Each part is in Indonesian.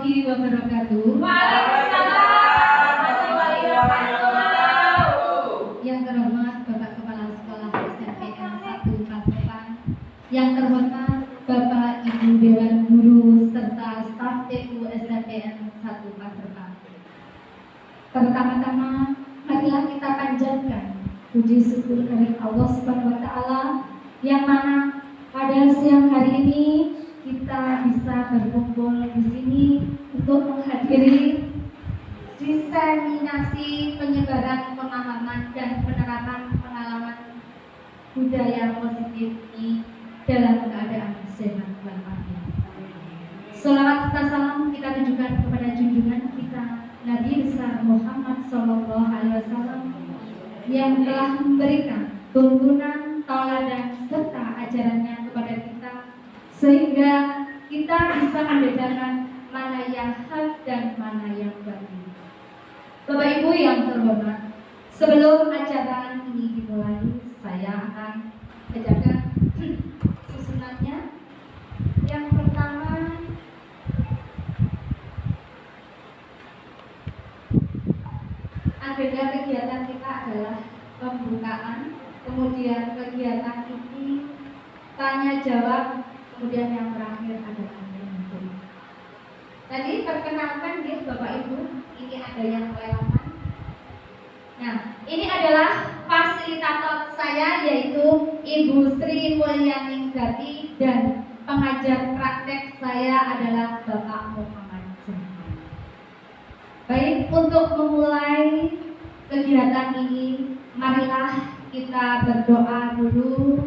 warahmatullahi wabarakatuh. Waalaikumsalam warahmatullahi wabarakatuh. Yang terhormat Bapak Kepala Sekolah SMPN 1 Pasepan, yang terhormat Bapak Ibu Dewan Guru serta staf TU SMPN 1 Pasepan. Pertama-tama, marilah kita panjatkan puji syukur kepada Allah Subhanahu wa taala yang mana pada siang hari ini kita bisa berkumpul di sini untuk menghadiri diseminasi penyebaran pemahaman dan penerapan pengalaman budaya positif ini dalam keadaan sehat walafiat. Sholawat serta salam kita tujukan kepada junjungan kita Nabi besar Muhammad SAW yang telah memberikan tuntunan, tauladan serta ajarannya kepada kita sehingga kita bisa membedakan mana yang hak dan mana yang batil. Bapak Ibu yang terhormat, sebelum acara ini dimulai, saya akan bacakan susunannya. Yang pertama, agenda kegiatan kita adalah pembukaan, kemudian kegiatan ini tanya jawab, kemudian yang terakhir adalah menuntut. Tadi perkenalkan ya Bapak Ibu, ini ada yang kelewatan. Nah, ini adalah fasilitator saya yaitu Ibu Sri Mulyaningsih dan pengajar praktek saya adalah Bapak Muhammad Jafar. Baik, untuk memulai kegiatan ini, marilah kita berdoa dulu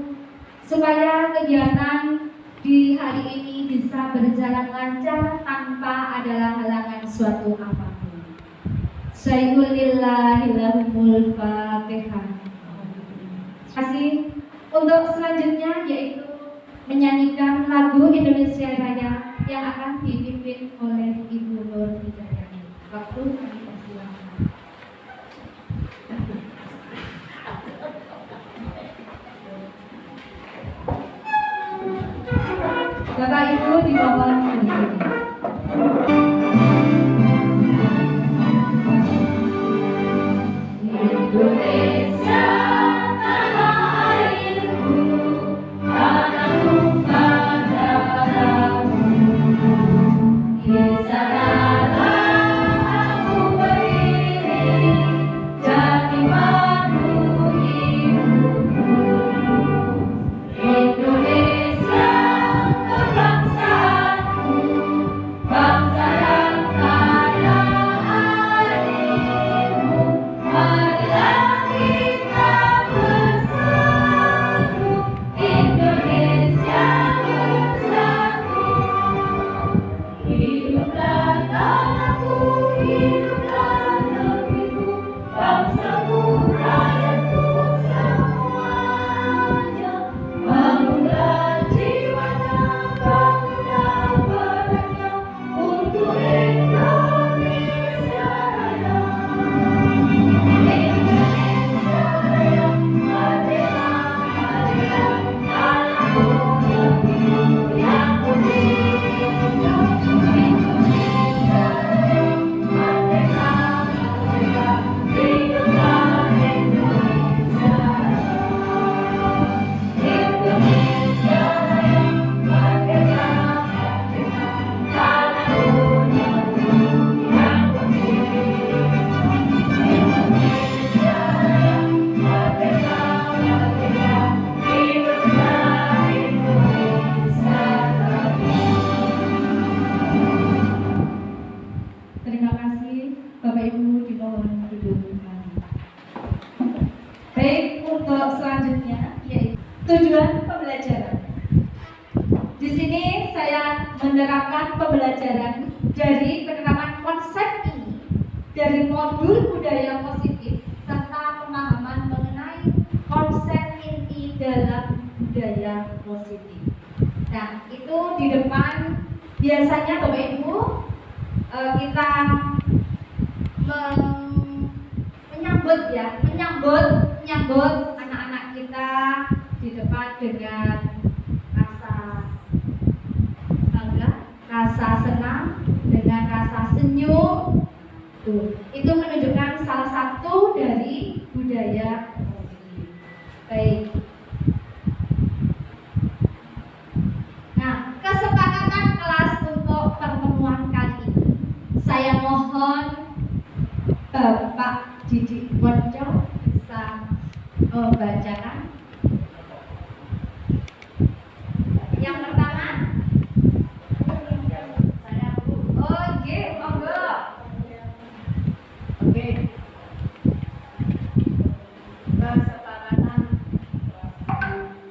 supaya kegiatan di hari ini bisa berjalan lancar tanpa ada halangan suatu apapun. Syai'ulillahilahumul Fatihah. Terima kasih. Untuk selanjutnya yaitu menyanyikan lagu Indonesia Raya yang akan dipimpin oleh Ibu Nur Hidayah. Waktu kami persilakan. Bapak Ibu dimohon berdiri. Indonesia tanah airku, tanah tumpah darahmu. Di sanalah aku berdiri, jadi madu hidupku. Indonesia kebangsaanku, bangsa dan tanah airmu. Marilah kita bersatu, Indonesia bersatu. Hiduplah tanahku, hiduplah negeriku, bangsaku, rakyatku semuanya. Bangunlah jiwanya, bangunlah badannya untuk Indonesia Raya. Indonesia Raya, merdeka, merdeka, tanahku, negeriku yang ku cinta. Indonesia Raya, merdeka, merdeka, hiduplah Indonesia Raya. Indonesia Raya, merdeka, merdeka, tanahku, negeriku yang ku cinta. Indonesia Raya, merdeka, merdeka, hiduplah Indonesia Raya. Terima kasih Bapak Ibu dimohon duduk kembali. Baik, untuk selanjutnya yaitu tujuan pembelajaran. Di sini saya menerapkan pembelajaran dari penerapan konsep ini dari modul budaya positif serta pemahaman mengenai konsep inti dalam budaya positif. Nah, itu di depan biasanya Bapak Ibu kita menyambut anak-anak kita di depan dengan rasa bangga, rasa senang, dengan bisa senyum. Tuh, itu menunjukkan salah satu dari budaya positif. Baik. Nah, kesepakatan kelas untuk pertemuan kali ini, saya mohon Bapak Didik Woco bisa membacakan. Yang pertama, saya Bu. Oke, monggo. Oke.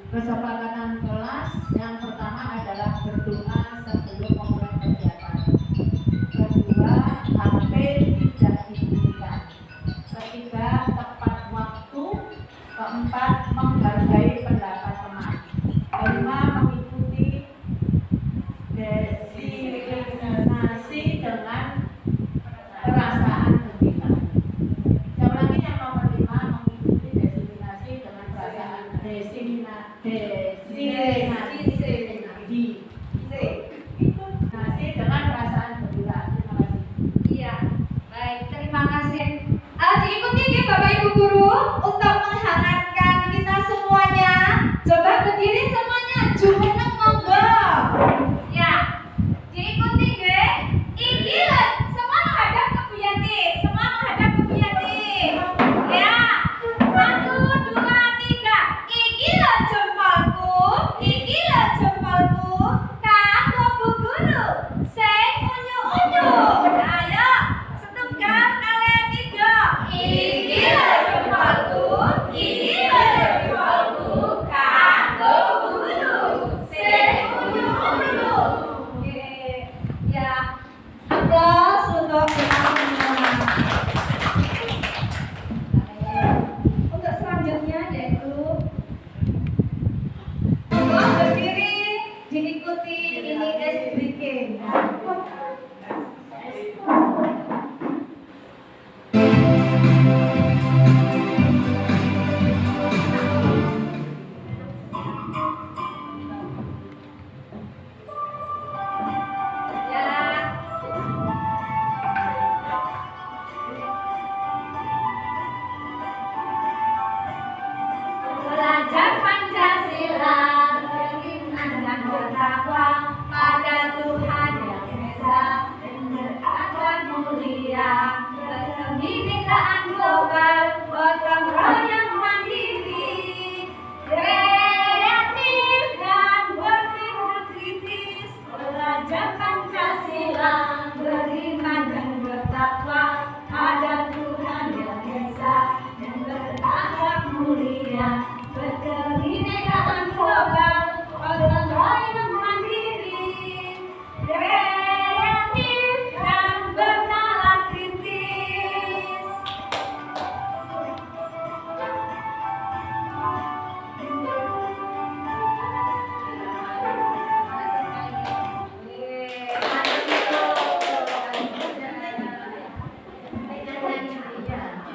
Kesepakatan kelas yang pertama adalah berdoa sebelum memulai kegiatan. Kedua, HP tidak dibunyikan. Ketiga, tepat waktu. Keempat, menghargai pendapat teman. Kelima, mengikuti designasi dengan perasaan gembira. Yang lagi yang nomor 5, mengikuti designasi dengan perasaan designasi dengan perasaan gembira. Terima kasih. Iya, baik, terima kasih. Diikuti nih Bapak Ibu Guru untuk menghangatkan kita semuanya. Coba berdiri semuanya, jumeneng monggo. Ya, diikuti nggih. Iki lho, semua menghadap ke Bu Yanti. Semua menghadap ke Bu Yanti. Ya, 1, 2, 3. Iki lho jempolku, iki lho jempolku. Kanggo Bu Guru, sing unyu-unyu. Ayo, setunggal kalian 3. Iki lho jempolku, iki lho jempolku. Kanggo Bu Guru, sing unyu-unyu. Oke, ya. Aplaus untuk kita semua. Untuk selanjutnya yaitu monggo berdiri, diikuti ini SBK. Ya. Belajar Pancasila, beriman dan bertakwa pada Tuhan Yang Esa, dan berakhlak mulia, berkebinekaan global, gotong royong mandiri, kreatif dan berpikir kritis. Belajar Pancasila, beriman dan bertakwa pada Tuhan Yang Esa, dan berakhlak mulia, berkebinekaan global, gotong royong mandiri, kreatif dan bernalar kritis.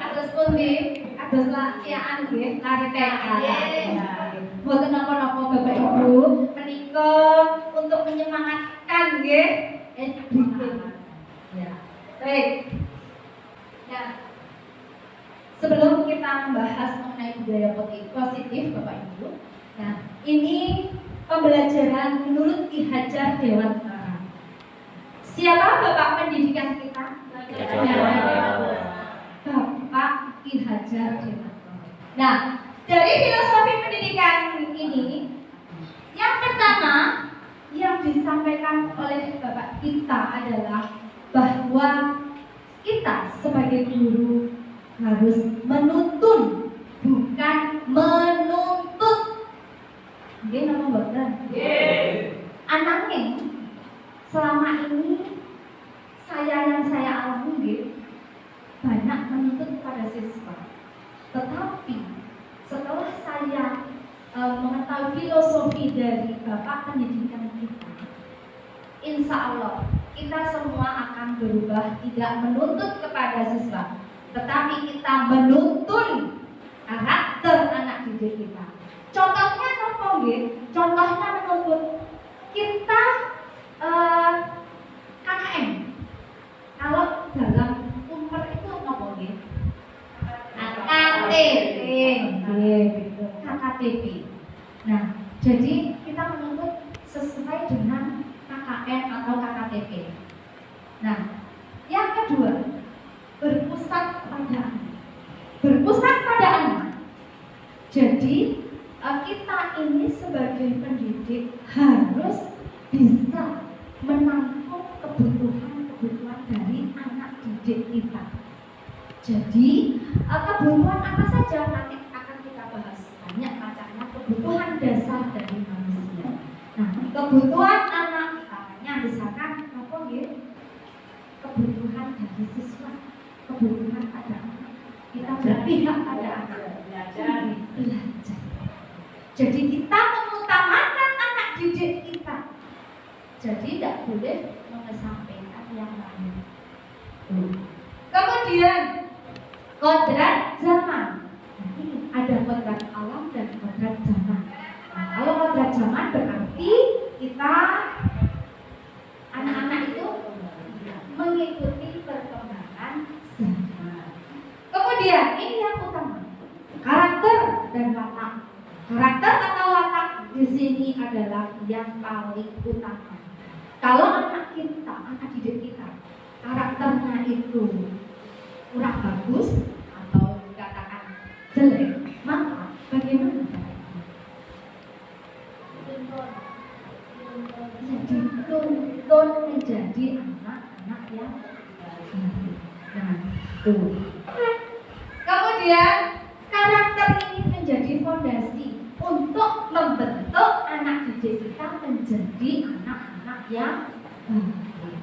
Atus pundi, atus lakyaan nggih, lari TK. Mboten napa-napa Bapak Ibu, menika untuk menyemangatkan nggih SBK. Ya. Baik. Nah, sebelum kita membahas mengenai budaya positif Bapak Ibu, nah ini pembelajaran menurut Ki Hajar Dewantara. Siapa Bapak pendidikan kita? Bapak Ki Hajar Dewantara. Nah, dari filosofi pendidikan ini, yang pertama yang disampaikan oleh Bapak kita adalah bahwa kita sebagai guru harus menuntun, bukan menuntut. Nggih napa mboten? Nggih. Ananging selama ini yang saya alami nggih banyak menuntut kepada siswa. Tetapi setelah saya mengetahui filosofi dari Bapak pendidikan kita, insya Allah kita semua akan berubah, tidak menuntut kepada siswa, tetapi kita menuntun karakter anak didik kita. Contohnya apa nggih? Contohnya menuntut kita KKN. KKTP. Nah, jadi kita menuntut sesuai dengan KKN atau KKTP. Nah, yang kedua, berpusat pada anak. Berpusat pada anak. Jadi kita ini sebagai pendidik harus bisa menampung kebutuhan dari anak didik kita. Jadi kebutuhan apa saja nanti akan kita bahas. Banyak macamnya kebutuhan dasar dari manusia. Nah, kebutuhan anak misalnya apa gitu? Kebutuhan dari siswa, kebutuhan pada anak. Kita berpihak pada anak, belajar. Jadi kita mengutamakan anak didik kita. Jadi tidak boleh mengesampingkan yang lain. Kemudian kodrat zaman. Nah, ini ada kodrat alam dan kodrat zaman. Nah, kalau kodrat zaman berarti kita anak-anak itu mengikuti perkembangan zaman. Kemudian ini yang utama, karakter dan watak. Karakter atau watak di sini adalah yang paling utama. Kalau anak kita, anak didik kita, karakternya itu kurang bagus atau dikatakan jelek, maka bagaimana caranya? Dituntun menjadi anak-anak yang baik. Nah, tuh. Kemudian karakter ini menjadi fondasi untuk membentuk anak didik kita menjadi anak-anak yang baik.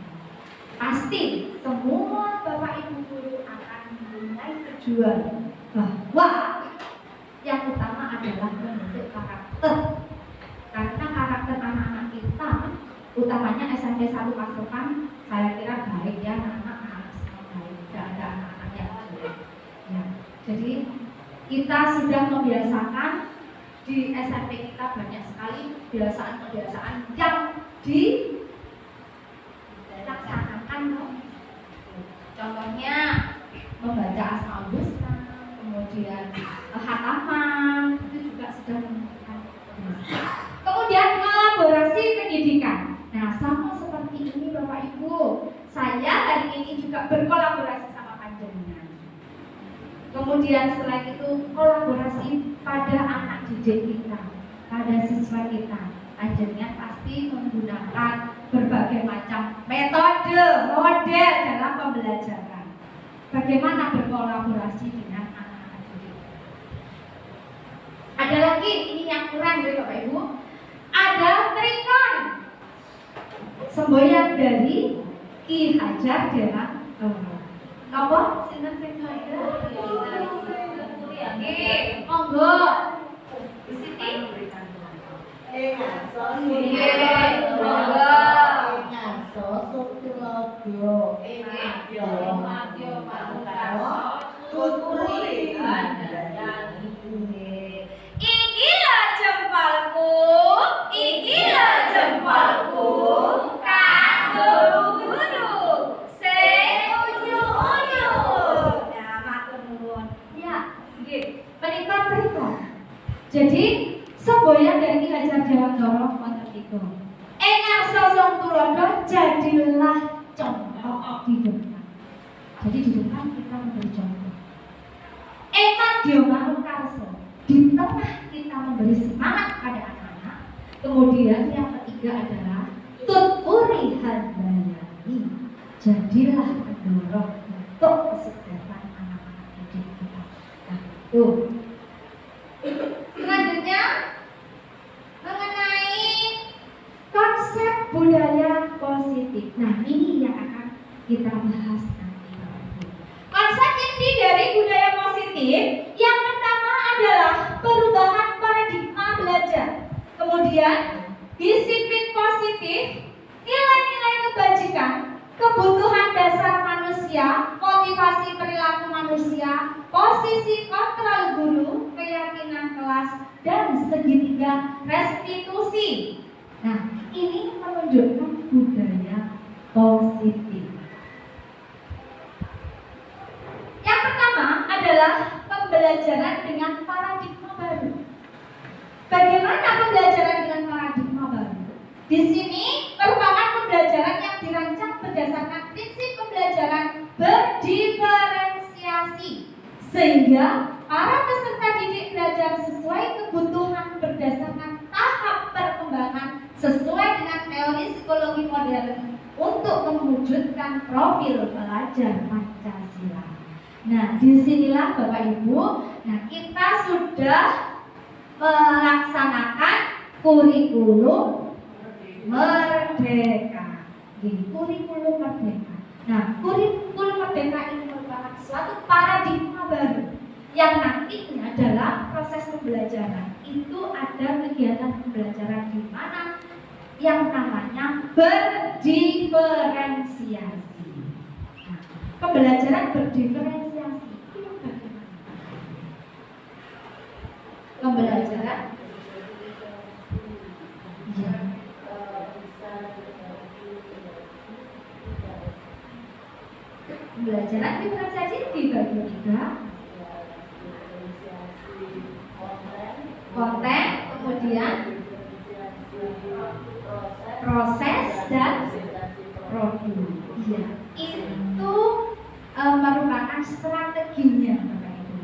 Pasti semua Bapak Ibu guru akan mempunyai tujuan bahwa yang utama adalah membentuk karakter. Karena karakter anak-anak kita, utamanya SMP 1 Pasokan, saya kira baik ya, anak-anak semua baik, tidak ada anak-anak yang jelek. Ya, jadi kita sudah membiasakan di SMP kita banyak sekali kebiasaan-kebiasaan yang dilaksanakan. Contohnya membaca Asmaul Husna, kemudian khataman, itu juga sudah menunjukkan kebiasaan. Kemudian kolaborasi pendidikan. Nah, sama seperti ini Bapak Ibu, saya hari ini juga berkolaborasi sama panjenengan. Kemudian selain itu kolaborasi pada anak didik kita, pada siswa kita. Panjenengan pasti menggunakan berbagai macam metode, model dalam pembelajaran. Bagaimana berkolaborasi dengan anak-anak didik. Ada lagi ini yang kurang dari Bapak Ibu. Ada trikon semboyan dari Ki Hajar Dewantara. Apa? Sinten sing saya? Monggo. Di sini. Ikilah jempalku, ikilah jempalku, kanggo guru, sing unyu-unyu. Nah, matur nuwun. Ya, nggih. Menika pripun? Jadi semboyan dari Ki Hajar Dewantara wonten niku. Engar sosong tulodo jadilah contoh di depan. Jadi di depan kita memberi contoh. Eman Diomanuk Karso, di tengah kita memberi semangat pada anak-anak. Kemudian yang ketiga adalah tuturi handayani, jadilah pendorong untuk kesuksesan anak-anak didik kita. Nah, tuh. Selanjutnya mengenai konsep budaya positif. Nah, ini yang akan kita bahas nanti. Konsep inti dari budaya positif yang pertama adalah perubahan paradigma belajar. Kemudian disiplin positif, nilai-nilai kebajikan, kebutuhan dasar manusia, motivasi perilaku manusia, posisi kontrol guru, keyakinan kelas, dan segitiga restitusi. Nah, ini menunjukkan budaya positif. Yang pertama adalah pembelajaran dengan paradigma baru. pembelajaran dengan paradigma baru. Di sini merupakan pembelajaran yang dirancang berdasarkan prinsip pembelajaran berdiferensiasi, sehingga para peserta didik belajar sesuai kebutuhan berdasarkan tahap perkembangan sesuai dengan teori psikologi modern untuk mewujudkan profil pelajar Pancasila. Nah, disinilah Bapak Ibu, kita sudah melaksanakan kurikulum merdeka. Kurikulum merdeka. Nah, kurikulum merdeka ini merupakan suatu paradigma baru yang nantinya dalam proses pembelajaran itu ada kegiatan pembelajaran di mana yang namanya berdiferensiasi. Nah, pembelajaran berdiferensiasi itu bagaimana? Pembelajaran ya. Pembelajaran diferensiasi dibagi tiga: konten, kemudian proses dan produk. Iya, itu merupakan strateginya, Bapak Ibu.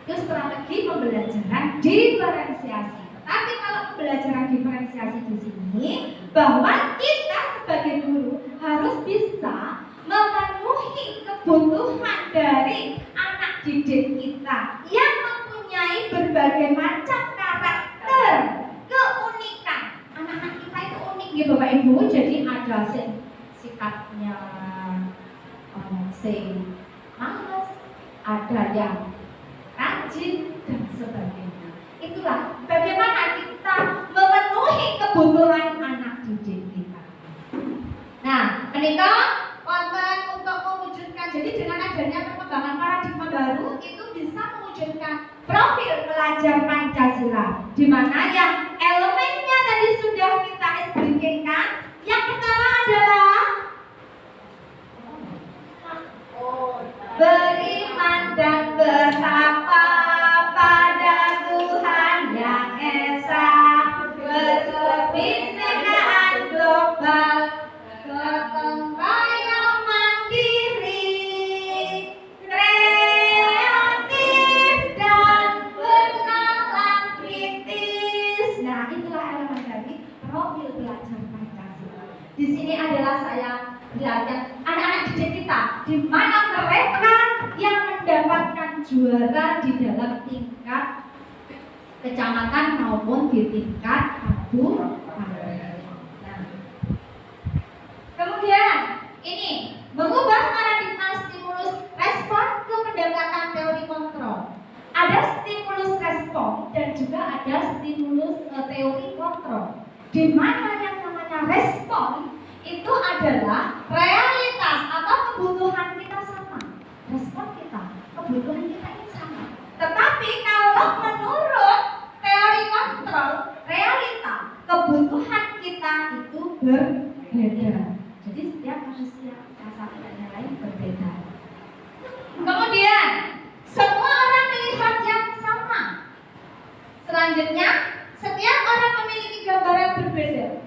Itu strategi pembelajaran diferensiasi. Tapi kalau pembelajaran diferensiasi di sini, bahwa kita sebagai guru harus bisa memenuhi kebutuhan dari anak didik kita yang mempunyai berbagai macam karakter, keunikan. Anak-anak kita itu unik gitu Bapak Ibu. Jadi ada sikapnya malas, ada yang rajin dan sebagainya. Itulah bagaimana kita memenuhi kebutuhan anak didik kita. Nah, menikah konten untuk mewujudkan, jadi dengan adanya perkembangan paradigma baru itu bisa mewujudkan profil pelajar Pancasila, di mana yang elemennya tadi sudah kita explain-kan. Yang pertama adalah beriman dan bertakwa pada Tuhan yang esa, berkebinekaan global, gotong royong mandiri, kreatif dan bernalar kritis. Nah, itulah elemen dari profil pelajar Pancasila. Di sini adalah saya belajar anak-anak didik kita, di mana mereka yang mendapatkan juara di dalam tingkat kecamatan maupun di tingkat kabupaten. Nah, kemudian ini mengubah paradigma stimulus respon ke pendekatan teori kontrol. Ada stimulus respon dan juga ada stimulus teori kontrol. Di mana yang namanya respon itu adalah realitas atau kebutuhan kita sama. Respon kita, kebutuhan kita ini sama. Tetapi kalau menurut teori kontrol, realita, kebutuhan kita itu berbeda. Jadi setiap manusia satu dan yang lain berbeda. Kemudian semua orang melihat yang sama. Selanjutnya, setiap orang memiliki gambaran berbeda.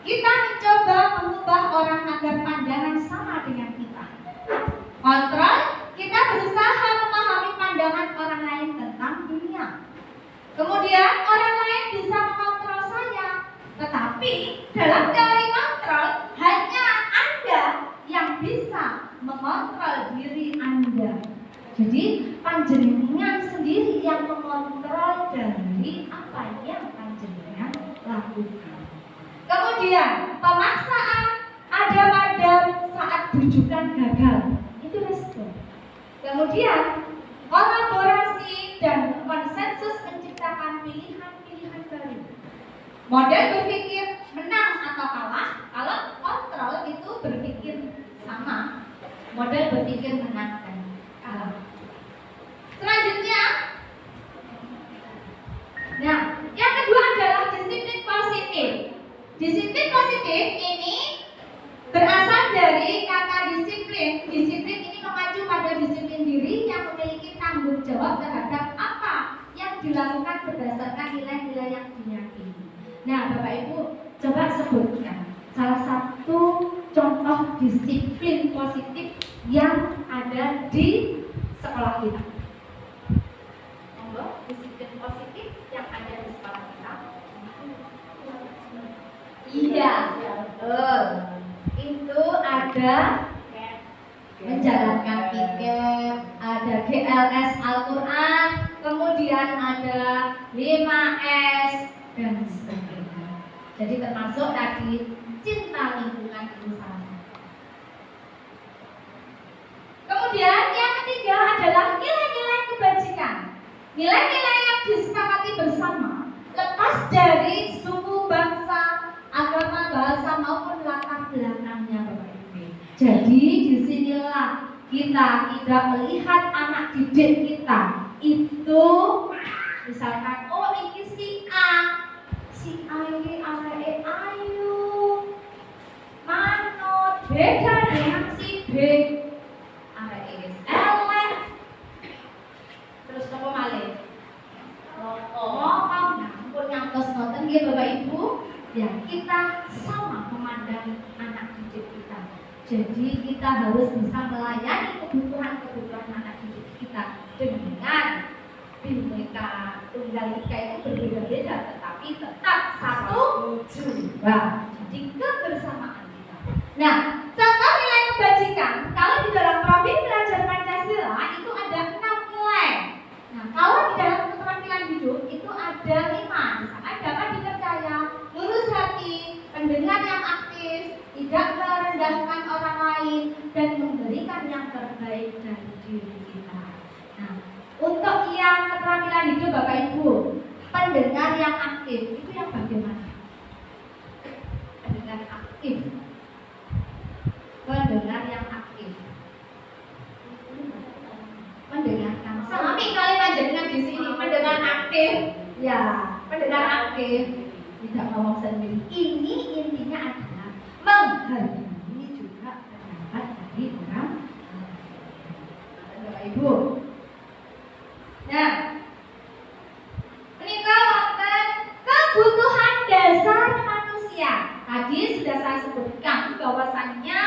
Kita mencoba mengubah orang agar pandangan sama dengan kita. Kontrol, kita berusaha memahami pandangan orang lain tentang dunia. Kemudian orang lain bisa mengontrol saya. Tetapi dalam teori kontrol, hanya Anda yang bisa mengontrol diri Anda. Jadi panjenengan sendiri yang mengontrol dari apa yang panjenengan lakukan. Kemudian pemaksaan ada pada saat rujukan gagal, itu respon. Kemudian kolaborasi dan konsensus menciptakan pilihan-pilihan baru. Model berpikir menang atau kalah. Kalau kontrol itu berpikir sama, model berpikir menang dan kalah. Selanjutnya, nah, yang kedua adalah disiplin positif. Disiplin positif ini berasal dari kata disiplin. Disiplin ini mengacu pada disiplin diri yang memiliki tanggung jawab terhadap apa yang dilakukan berdasarkan nilai-nilai yang diyakini. Nah, Bapak Ibu, coba sebutkan salah satu contoh disiplin positif yang ada di sekolah kita. Monggo, disiplin positif yang ada di sekolah kita. Iya, betul. Itu ada menjalankan piket, ada GLS Al-Quran, kemudian ada 5S dan sebagainya. Jadi termasuk tadi cinta lingkungan itu salah satu. Kemudian yang ketiga adalah nilai-nilai kebajikan. Nilai-nilai yang disepakati bersama, lepas dari suku, bangsa, agama, bahasa maupun latar belakangnya, Bapak Ibu. Jadi disinilah kita tidak melihat anak didik kita itu misalkan, oh ini si A ini arek ayu, manut, beda dengan si B, arek wis elek, terus nopo malih, ngomong, pun ngantos ngoten nggih Bapak Ibu, ya kita sama memandang anak didik kita. Jadi kita harus bisa melayani kebutuhan anak didik kita dengan Bhinneka Tunggal Ika itu berbeda-beda, tetapi tetap satu jiwa. Jadi kebersamaan kita. Nah, contoh nilai kebajikan, kalau di dalam profil belajar Pancasila itu ada 6 nilai. Nah, kalau di dalam keterampilan hidup itu ada 5. Misalkan dapat dipercaya, lurus hati, pendengar yang aktif, tidak merendahkan orang lain, dan memberikan yang terbaik dari diri kita. Nah, untuk yang keterampilan hidup Bapak Ibu, pendengar yang aktif itu yang bagaimana? Pendengar aktif. Pendengar yang aktif. Mendengarkan. Sami kali panjenengan di sini pendengar aktif. Ya, pendengar aktif. Tidak ngomong sendiri. Ini intinya adalah menghargai juga pendapat dari orang Bapak Ibu. Nah, menikah wonten kebutuhan dasar manusia. Tadi sudah saya sebutkan bahwasannya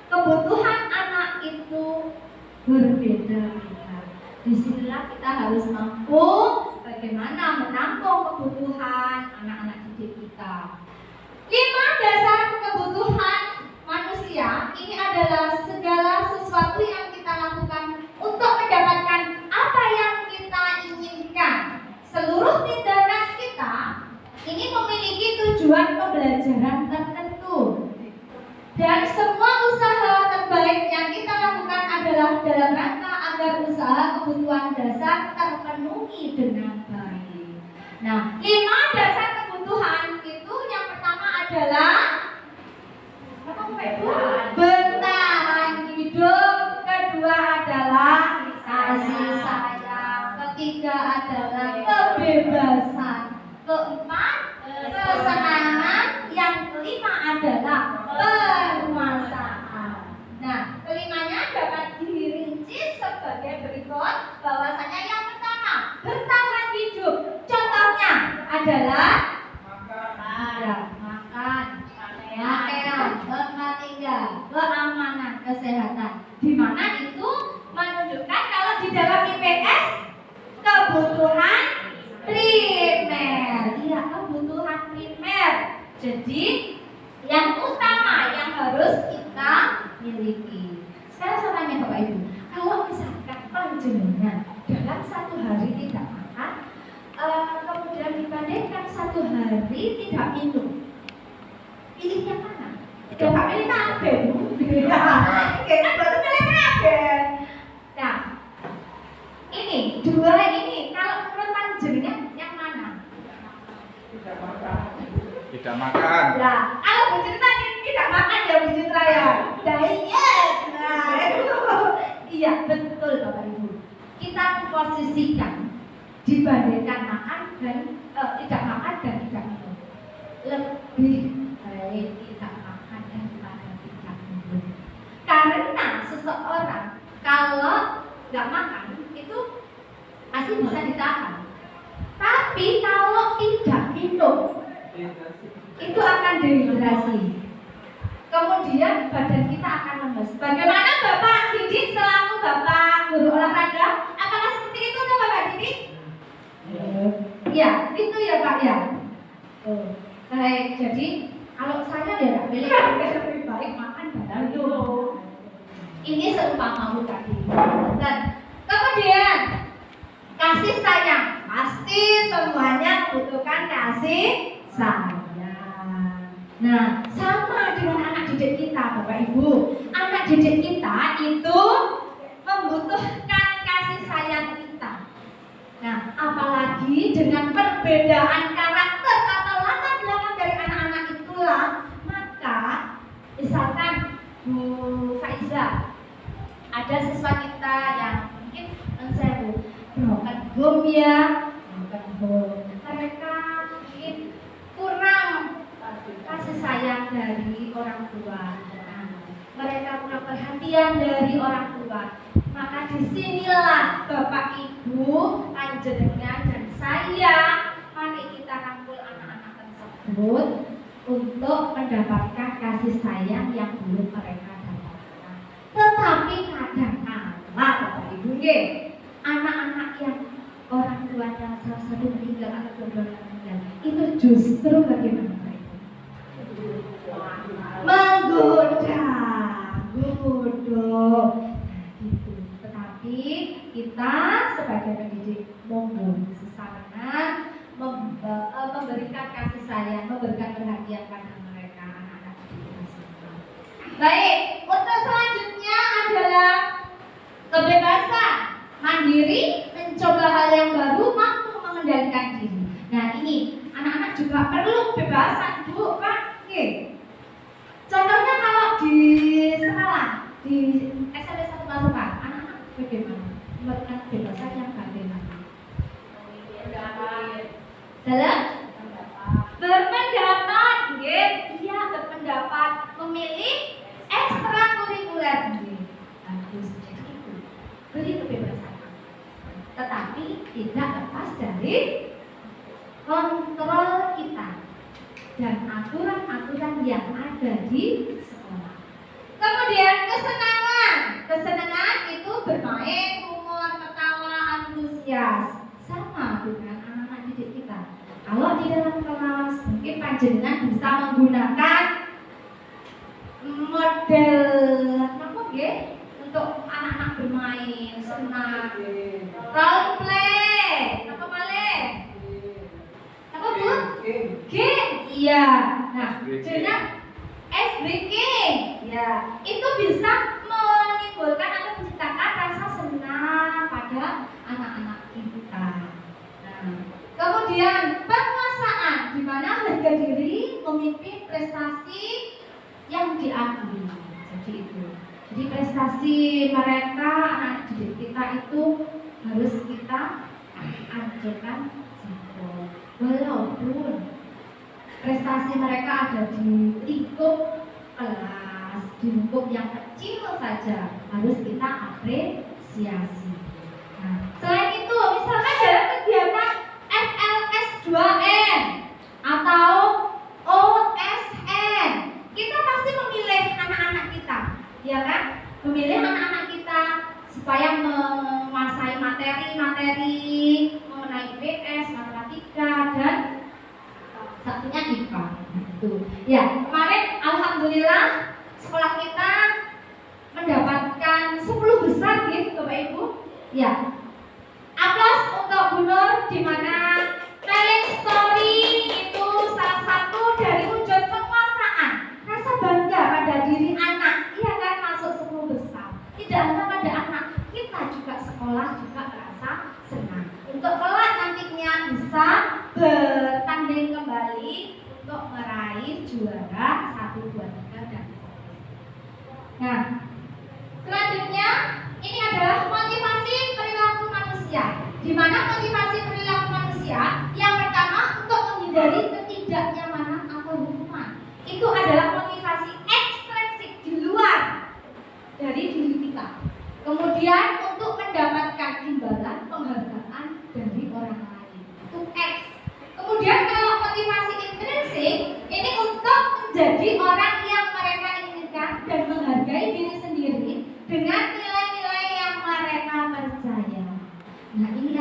kebutuhan anak itu berbeda-beda. Disinilah kita harus mampu bagaimana menampung kebutuhan anak-anak didik kita. 5 dasar kebutuhan manusia ini adalah segala sesuatu yang kita lakukan untuk mendapatkan apa yang kita inginkan. Seluruh tindakan kita ini memiliki tujuan pembelajaran tertentu, dan semua usaha terbaik yang kita lakukan adalah dalam rangka agar usaha kebutuhan dasar terpenuhi dengan baik. Nah, 5 dasar kebutuhan itu yang pertama adalah bertahan hidup, kedua adalah kasih sayang, ketiga adalah kebebasan, keempat kesenangan, yang kelima adalah penguasaan. Nah, kelimanya dapat dirinci sebagai berikut, bahwasanya yang pertama bertahan hidup, contohnya adalah makan, pakaian, tempat tinggal, keamanan, kesehatan. Di mana itu menunjukkan kalau di dalam IPS kebutuhan primer. Iya, kebutuhan primer. Jadi yang utama yang harus kita miliki. Sekarang saya tanya Bapak Ibu, kalau misalkan panjenengan dalam satu hari tidak makan, kemudian dibandingkan satu hari tidak minum, pilih yang mana? Bapak pilih kabeh, Bu. Kita baru pilih kabeh. Nah, ini dua ini kalau menurut panjenengan yang mana? Tidak makan. Nah, kalau Bu Citra tidak makan ya Bu Citra ya. Diet. Nah, itu. Iya, betul Bapak Ibu. Kita memposisikan dibandingkan makan dan tidak makan dan tidak minum. Lebih baik tidak makan daripada tidak minum. Karena seseorang kalau nggak makan itu pasti bisa ditahan. itu akan dehidrasi. Kemudian badan kita akan lemes. Bagaimana Bapak Didik selaku Bapak guru olahraga? Apakah seperti itu atau Bapak Didik? Ya, itu ya Pak ya. Baik, jadi kalau saya ya lebih baik makan badan dulu. Ini seumpama tadi. Dan kemudian kasih sayang, pasti semuanya membutuhkan kasih sayang. Nah, sama dengan anak didik kita, Bapak Ibu. Anak didik kita itu membutuhkan kasih sayang kita. Nah, apalagi dengan perbedaan karakter atau latar belakang dari anak-anak itulah, maka misalkan Bu Faiza, ada siswa kita yang mungkin menseru broken home ya, broken home. Mereka mungkin kurang kasih sayang dari orang tua, mereka kurang perhatian dari orang tua. Maka disinilah Bapak Ibu, panjenengan dan saya, mari kita rangkul anak-anak tersebut untuk mendapatkan kasih sayang yang belum mereka dapatkan. Tetapi kadang-kala Bapak Ibu, anak-anak yang orang tuanya salah satu meninggal atau kedua-duanya meninggal, itu justru bagaimana? Menggoda, gitu. Tetapi kita sebagai pendidik monggo sesama memberikan kasih sayang, memberikan perhatian pada mereka, anak-anak kita semua. Baik, untuk selanjutnya adalah kebebasan, mandiri, mencoba hal yang baru, mampu mengendalikan diri. Nah ini anak-anak juga perlu kebebasan, Bu, Pak. Contohnya kalau di sekolah, di SMP 1 Pasuruan, anak-anak bagaimana? Memberikan kebebasan yang bagaimana? Dalam berpendapat, iya berpendapat, memilih ekstrakurikuler, bagus. Jadi itu beri kebebasan, tetapi tidak lepas dari kontrol kita dan aturan-aturan yang ada di sekolah. Kemudian kesenangan itu bermain, humor, ketawa, antusias, sama dengan anak-anak didik kita. Kalau di dalam kelas mungkin panjenengan bisa menggunakan model apa untuk anak-anak bermain, senang, role play, apa malih? Apa Bu? Game, iya. Nah, dengan ice breaking, ya, itu bisa menimbulkan atau menciptakan rasa senang pada anak-anak kita. Nah, kemudian penguasaan, di mana harga diri memimpin prestasi yang diakui. Jadi itu. Jadi prestasi mereka, anak didik kita itu harus kita anjurkan jempol. Walaupun prestasi mereka ada di lingkup kelas, di lingkup yang kecil saja, harus kita apresiasi. Nah, selain itu, misalkan dalam kegiatan FLS 2N atau OSN, kita pasti memilih anak-anak kita, ya kan? Memilih anak-anak kita supaya menguasai materi-materi mengenai IPS, matematika, dan satunya IPA. Ya, kemarin alhamdulillah sekolah kita mendapatkan 10 besar gitu Bapak Ibu. Ya. Aplaus untuk Bu Nur, di mana telling story itu salah satu dari wujud penguasaan, rasa bangga pada diri anak. Iya kan, masuk 10 besar. Tidak hanya pada anak, kita juga sekolah juga merasa senang. Untuk kelak nantinya bisa bertanding kembali untuk meraih juara 1, 2, 3 dan seterusnya. Nah, selanjutnya ini adalah motivasi perilaku manusia. Di mana motivasi perilaku manusia yang pertama untuk menghindari ketidaknyamanan atau hukuman. Itu adalah motivasi ekstrinsik di luar dari diri kita. Kemudian untuk mendapatkan imbalan penghargaan dari orang lain. Itu X. Kemudian kalau motivasi intrinsik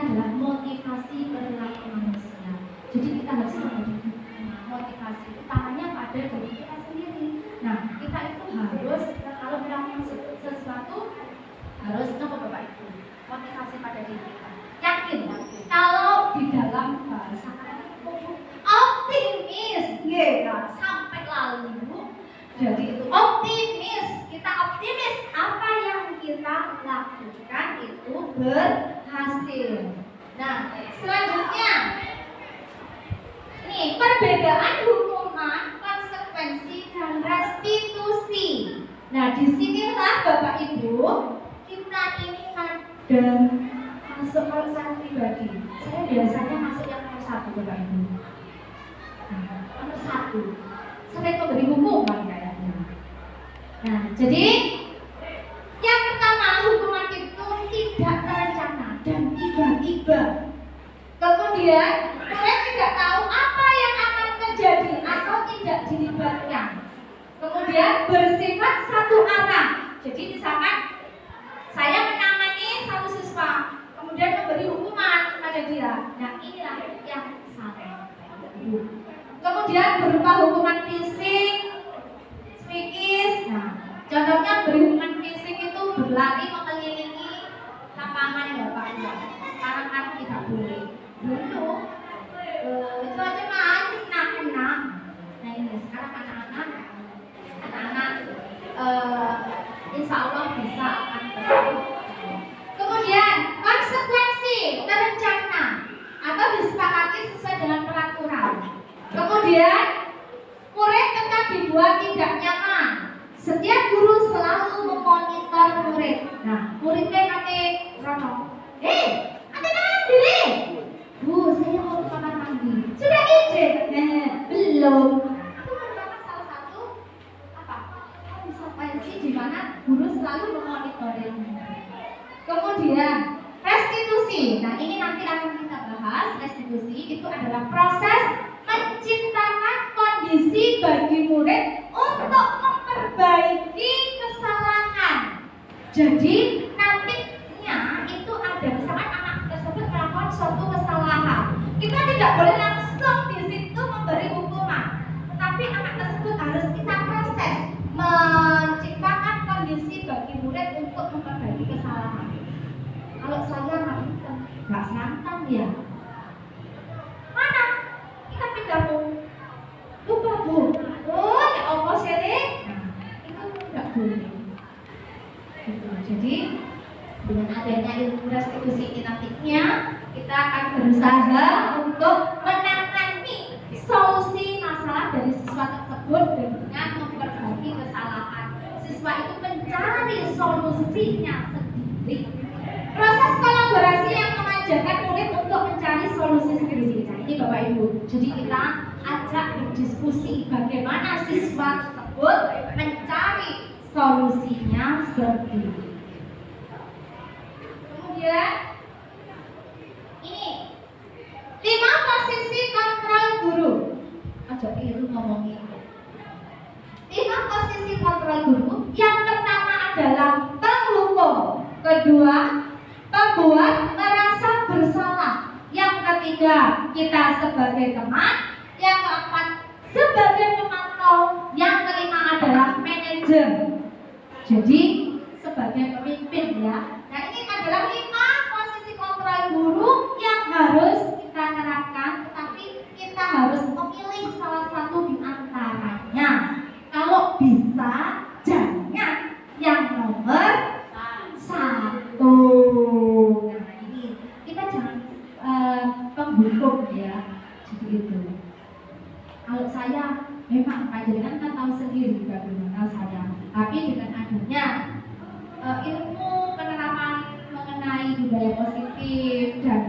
adalah motivasi perilaku manusia. Jadi kita harus memiliki motivasi utamanya pada diri kita sendiri. Nah, kita itu harus kalau melakukan sesuatu harus nopo Bapak Ibu, motivasi pada diri kita. Yakin kalau di dalam bahasa optimis, ya sampai lalu. Jadi itu optimis, kita optimis apa yang kita lakukan itu berhasil. Nah, selanjutnya ini perbedaan hukuman, konsekuensi dan restitusi. Nah, disinilah Bapak Ibu kita ini ada masuk kalau saya pribadi. Saya biasanya masuk yang nomor 1 Bapak Ibu. Nah, nomor 1 sering memberi hukuman kayaknya. Nah, jadi yang pertama hukuman itu tidak terencana dan tiba-tiba. Kemudian murid tidak tahu apa yang akan terjadi atau tidak dilibatkan. Kemudian bersifat satu arah. Jadi misalkan saya menangani satu siswa, kemudian memberi hukuman kepada dia. Nah, inilah yang salah. Kemudian berupa hukuman fisik, psikis. Nah, contohnya beri hukuman fisik itu berlari mengelilingi lapangan ya Pak. Sekarang kan tidak boleh. Dulu itu aja mah kena. Nah ini sekarang anak-anak insya Allah bisa akan berlaku. Kemudian konsekuensi terencana atau disepakati sesuai dengan peraturan. Kemudian murid tetap dibuat tidak nyaman. Setiap guru selalu memonitor murid. Nah, muridnya nanti rono. Nanti diri. Bu, saya mau ke kamar mandi. Sudah izin? Belum. Itu merupakan salah satu konsekuensi di mana guru selalu memonitoring. Kemudian restitusi. Nah, ini nanti akan kita bahas. Restitusi itu adalah proses menciptakan kondisi bagi murid untuk memperbaiki kesalahan. Jadi nantinya itu ada misalkan anak tersebut melakukan suatu kesalahan, kita tidak boleh langsung di situ memberi hukuman, tetapi anak tersebut harus kita proses menciptakan kondisi bagi murid untuk memperbaiki kesalahan. Kalau saya nggak santan ya, mana kita pindah lupa bu, ya apa sih? Itu nggak boleh. Gitu. Jadi dengan adanya ilmu restitusi ini nantinya kita akan berusaha untuk menangani solusi masalah dari siswa tersebut dengan memperbaiki kesalahan. Siswa itu mencari solusinya sendiri. Proses kolaborasi yang mengajarkan murid untuk mencari solusi sendiri. Nah ini Bapak Ibu. Jadi kita ajak berdiskusi bagaimana siswa tersebut mencari solusinya sendiri. Kemudian ini 5 posisi kontrol guru. Aja itu ngomongin 5 posisi kontrol guru. Yang pertama adalah penghukum, kedua pembuat merasa bersalah, yang ketiga kita sebagai teman, yang keempat sebagai pemantau, yang kelima adalah manajer. Jadi sebagai pemimpin ya. Nah ini adalah 5 posisi kontrol guru yang harus kita terapkan, tetapi kita harus memilih salah satu di antaranya. Kalau bisa jangan yang nomor 1. Nah ini kita jangan penghukum ya. Jadi itu. Kalau saya memang panjenengan kan tahu sendiri bagaimana saya. Tapi dengan adanya ilmu penerapan mengenai budaya positif dan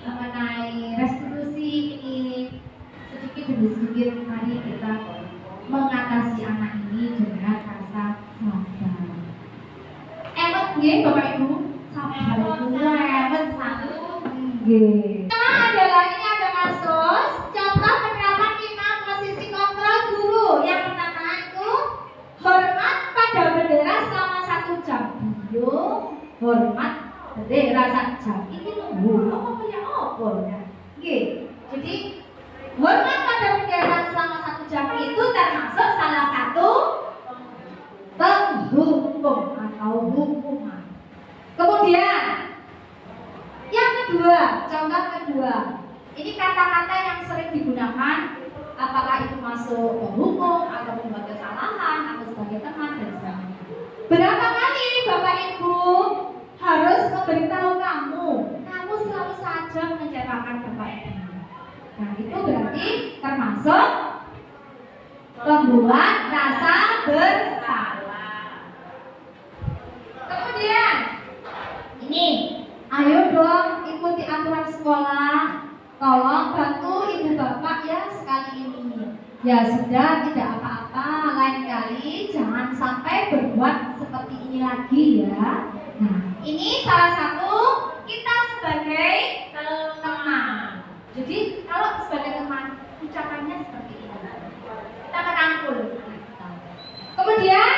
mengenai restitusi ini sedikit demi sedikit mari kita mengatasi anak ini dengan rasa sabar. Emot nggih Bapak Ibu, sabar kula emot satu nggih. Nah, ini ada kasus contoh penerapan 5 posisi kontrol guru. Yang pertama itu hormat pada bendera selama 1 jam. Yo, hormat bendera 1 jam. Ini lho, apa berkumpul. Oke. Jadi hormat pada kegiatan selama 1 jam itu termasuk salah satu penghukum atau hukuman. Kemudian yang kedua, contoh kedua, ini kata-kata yang sering digunakan, apakah itu masuk penghukum atau membuat kesalahan atau sebagai teman dan sebagainya. Berapa kali Bapak Ibu harus memberitahu kamu selalu saja mengecewakan Bapak Ibu. Nah itu berarti termasuk membuat rasa bersalah. Kemudian ini, ayo dong ikuti aturan sekolah. Tolong bantu ibu bapak ya sekali ini. Ya sudah, tidak apa-apa. Lain kali jangan sampai berbuat seperti ini lagi ya. Nah, ini salah satu kita sebagai teman. Jadi kalau sebagai teman ucapannya seperti ini. Kita merangkul. Kemudian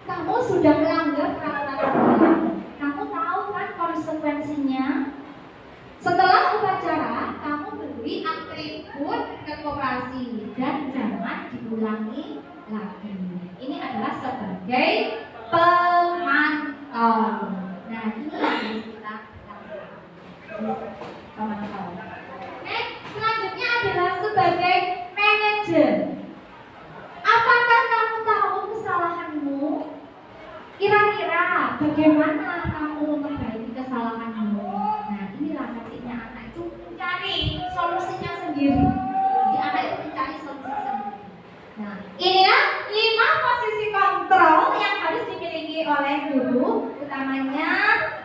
kamu sudah melanggar peraturan sekolah. Kamu tahu kan konsekuensinya? Setelah upacara, kamu beri atribut ke koperasi dan jangan diulangi lagi. Ini adalah sebagai pemantau. Nah, ini yang harus kita lakukan. Pemantau. Selanjutnya adalah sebagai manajer. Apakah kamu tahu kesalahanmu? Kira-kira bagaimana kamu memperbaiki kesalahanmu? Nah, inilah nantinya anak itu mencari solusinya sendiri. Jadi anak itu mencari solusi sendiri. Nah, inilah 5 posisi kontrol yang harus dimiliki oleh guru. Utamanya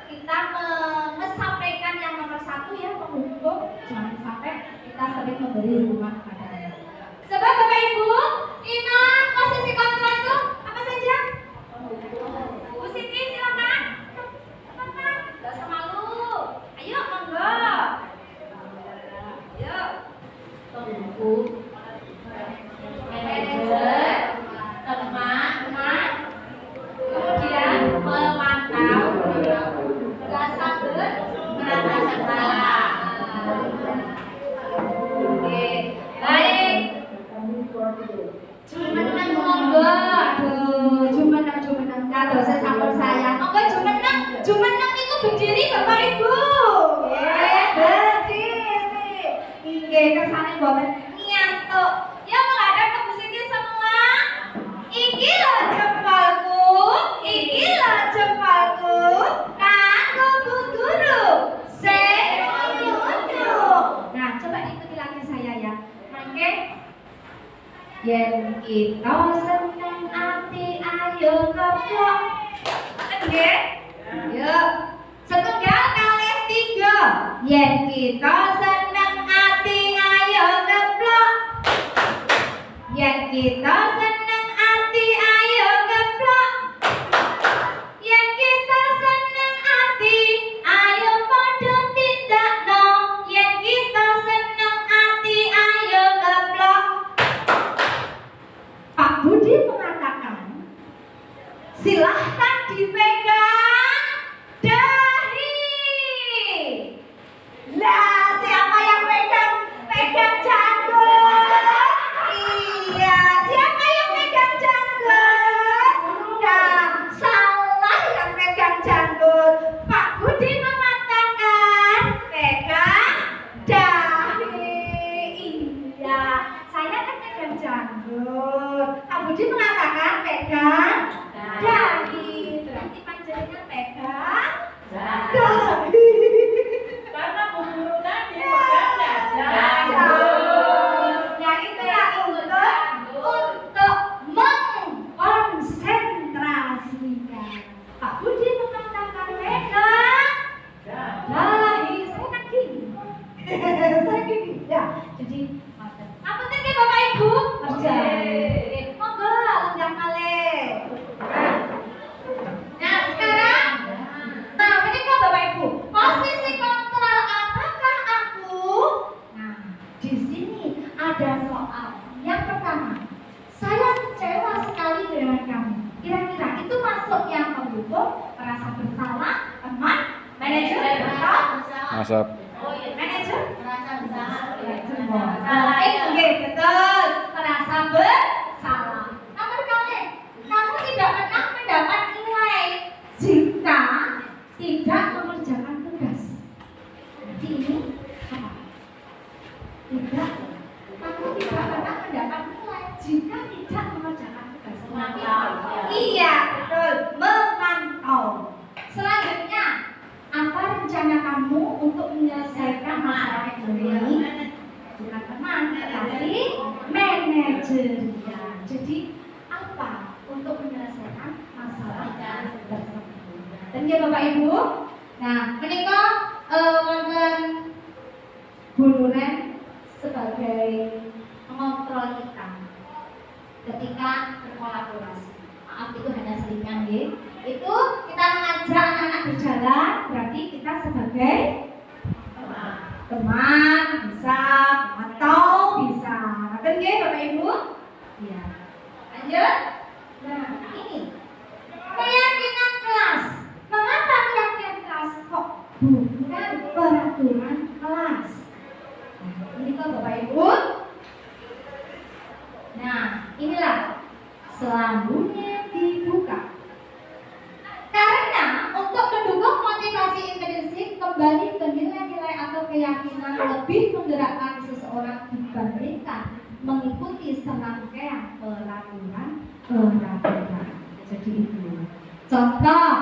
kita menyampaikan yang nomor 1 ya, menghukum. Jangan sampai kita sering memberi hukuman kepada anak. Coba Bapak Ibu, 5 posisi kontrol itu apa saja? Bu Siti silakan. Teman-teman, enggak usah malu. Ayo monggo. Ayo. Tunggu. Manajer, teman, kemudian memantau, merasa bersalah. Oke, baik. Jumeneng monggo. Aduh, jumeneng. Kado saya sampun saya. Monggo jumeneng niku berdiri Bapak Ibu. Nggih, berdiri. Nggih, kersane mboten nyantuk. Ya menghadap ke Bu Siti semua. Iki lho jempolku. Kanggo Bu Guru. Sing nunduk. Nah, coba ikuti lagi saya ya. Mangke yen kita seneng ati ayo keplok. Nggih. Yuk. Setunggal kalih 3. Yen kita seneng ati ayo keplok. Yen kita seneng ati ayo keplok. Yen kita seneng ati ayo padha tindakno. Yen kita seneng ati ayo keplok. Pak Budi mengatakan, silahkan dipegang dahi. Lah, siapa yang pegang janggut? Iya, siapa yang pegang janggut? Nah, salah yang pegang janggut. Pak Budi mengatakan pegang dahi. Iya, saya kan pegang janggut. Pak Budi mengatakan pegang dahi. Berarti panjenengan pegang dahi. Karena Bu Guru tadi pegang janggut. Ya itu ya untuk mengkonsentrasikan. Pak Budi mengatakan pegang dahi. Saya kan gini. Saya gini. Ya, jadi apa tadi Bapak Ibu? Kerja. Monggo lenggah malih. Nah, sekarang menika Bapak Ibu, posisi kontrol apakah aku? Nah, di sini ada soal. Yang pertama, saya kecewa sekali dengan kamu. Kira-kira itu masuk yang menghukum, merasa bersalah, teman, manajer, atau Masuk. Oh iya, manajer? Oke, betul. Merasa bersalah. Nomor kali, kamu tidak pernah mendapat nilai jika tidak mengerjakan tugas. Jadi ini apa? Tidak. Kamu tidak pernah mendapat nilai jika tidak mengerjakan tugas. Iya, betul. Memantau. Selanjutnya, apa rencana kamu untuk menyelesaikan masalah ini? Bukan teman, tetapi manajerial. Jadi apa untuk menyelesaikan masalah tersebut? Dan ya Bapak Ibu, nah menika wonten Bu Nuren sebagai pengontrol kita ketika berkolaborasi. Maaf itu hanya selingan ya. Itu kita mengajak anak-anak berjalan, berarti kita sebagai teman bisa atau bisa. Ngerti nggih Bapak Ibu? Iya. Lanjut. Nah, ini keyakinan kelas. Mengapa keyakinan kelas kok bukan peraturan kelas? Nah, ini kok Bapak Ibu. Nah, inilah selambunya dibuka. Karena untuk mendukung motivasi intrinsik kembali ke nilai-nilai atau keyakinan lebih menggerakkan seseorang dibandingkan mengikuti serangkaian peraturan. Jadi itu. Contoh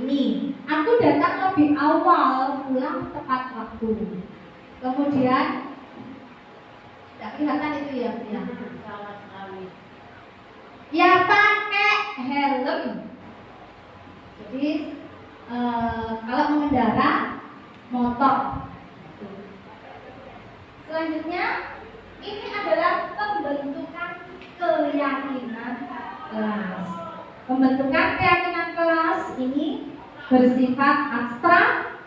ini, aku datang lebih awal, pulang tepat waktu. Kemudian tidak kelihatan itu ya, ya pakai helm. Jadi kalau mengendara motor. Selanjutnya ini adalah pembentukan keyakinan kelas. Pembentukan keyakinan kelas ini bersifat abstrak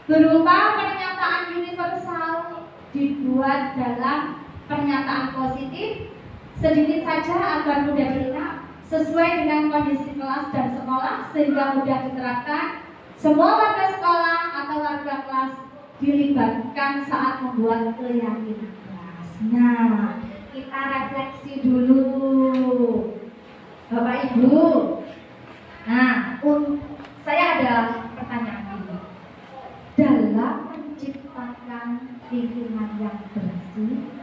berupa pernyataan universal dibuat dalam pernyataan positif sedikit saja agar mudah diingat sesuai dengan kondisi kelas dan sekolah sehingga mudah diterapkan. Semua warga sekolah atau warga kelas dilibatkan saat membuat keyakinan kelas. Nah, kita refleksi dulu Bapak Ibu. Nah, saya ada pertanyaan ini. Dalam menciptakan lingkungan yang bersih,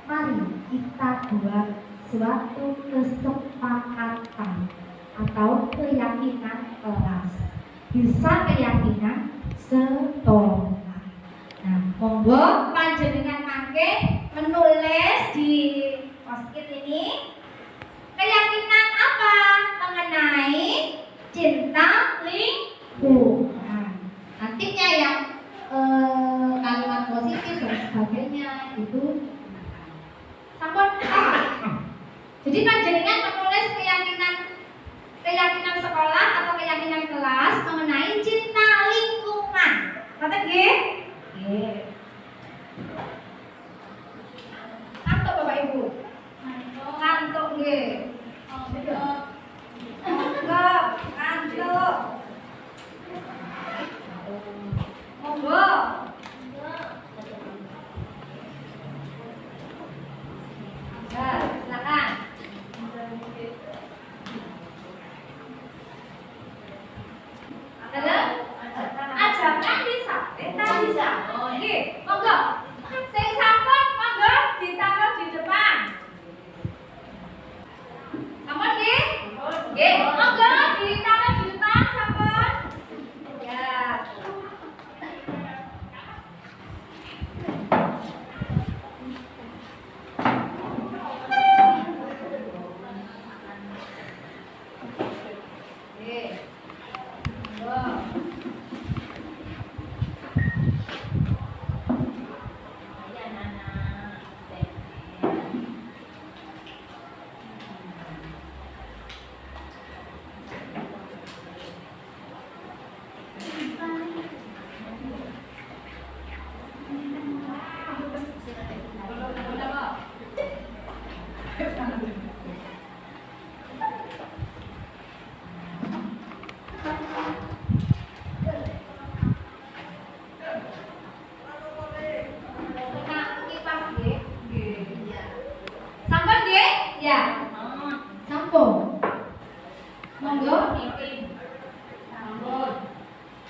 mari kita buat suatu kesepakatan atau keyakinan kelas. Bisa keyakinan sekolah. Nah, monggo panjenengan mangke menulis di post-it ini keyakinan apa mengenai cinta lingkungan. Nantinya yang kalimat positif dan sebagainya itu sampun. Jadi panjenengan menulis keyakinan sekolah atau keyakinan kelas mengenai cinta lingkungan. Ngoten nggih? Nggih. Ngantuk Bapak Ibu? Ngantuk nggih. Ngantuk. Monggo. Ya, silakan.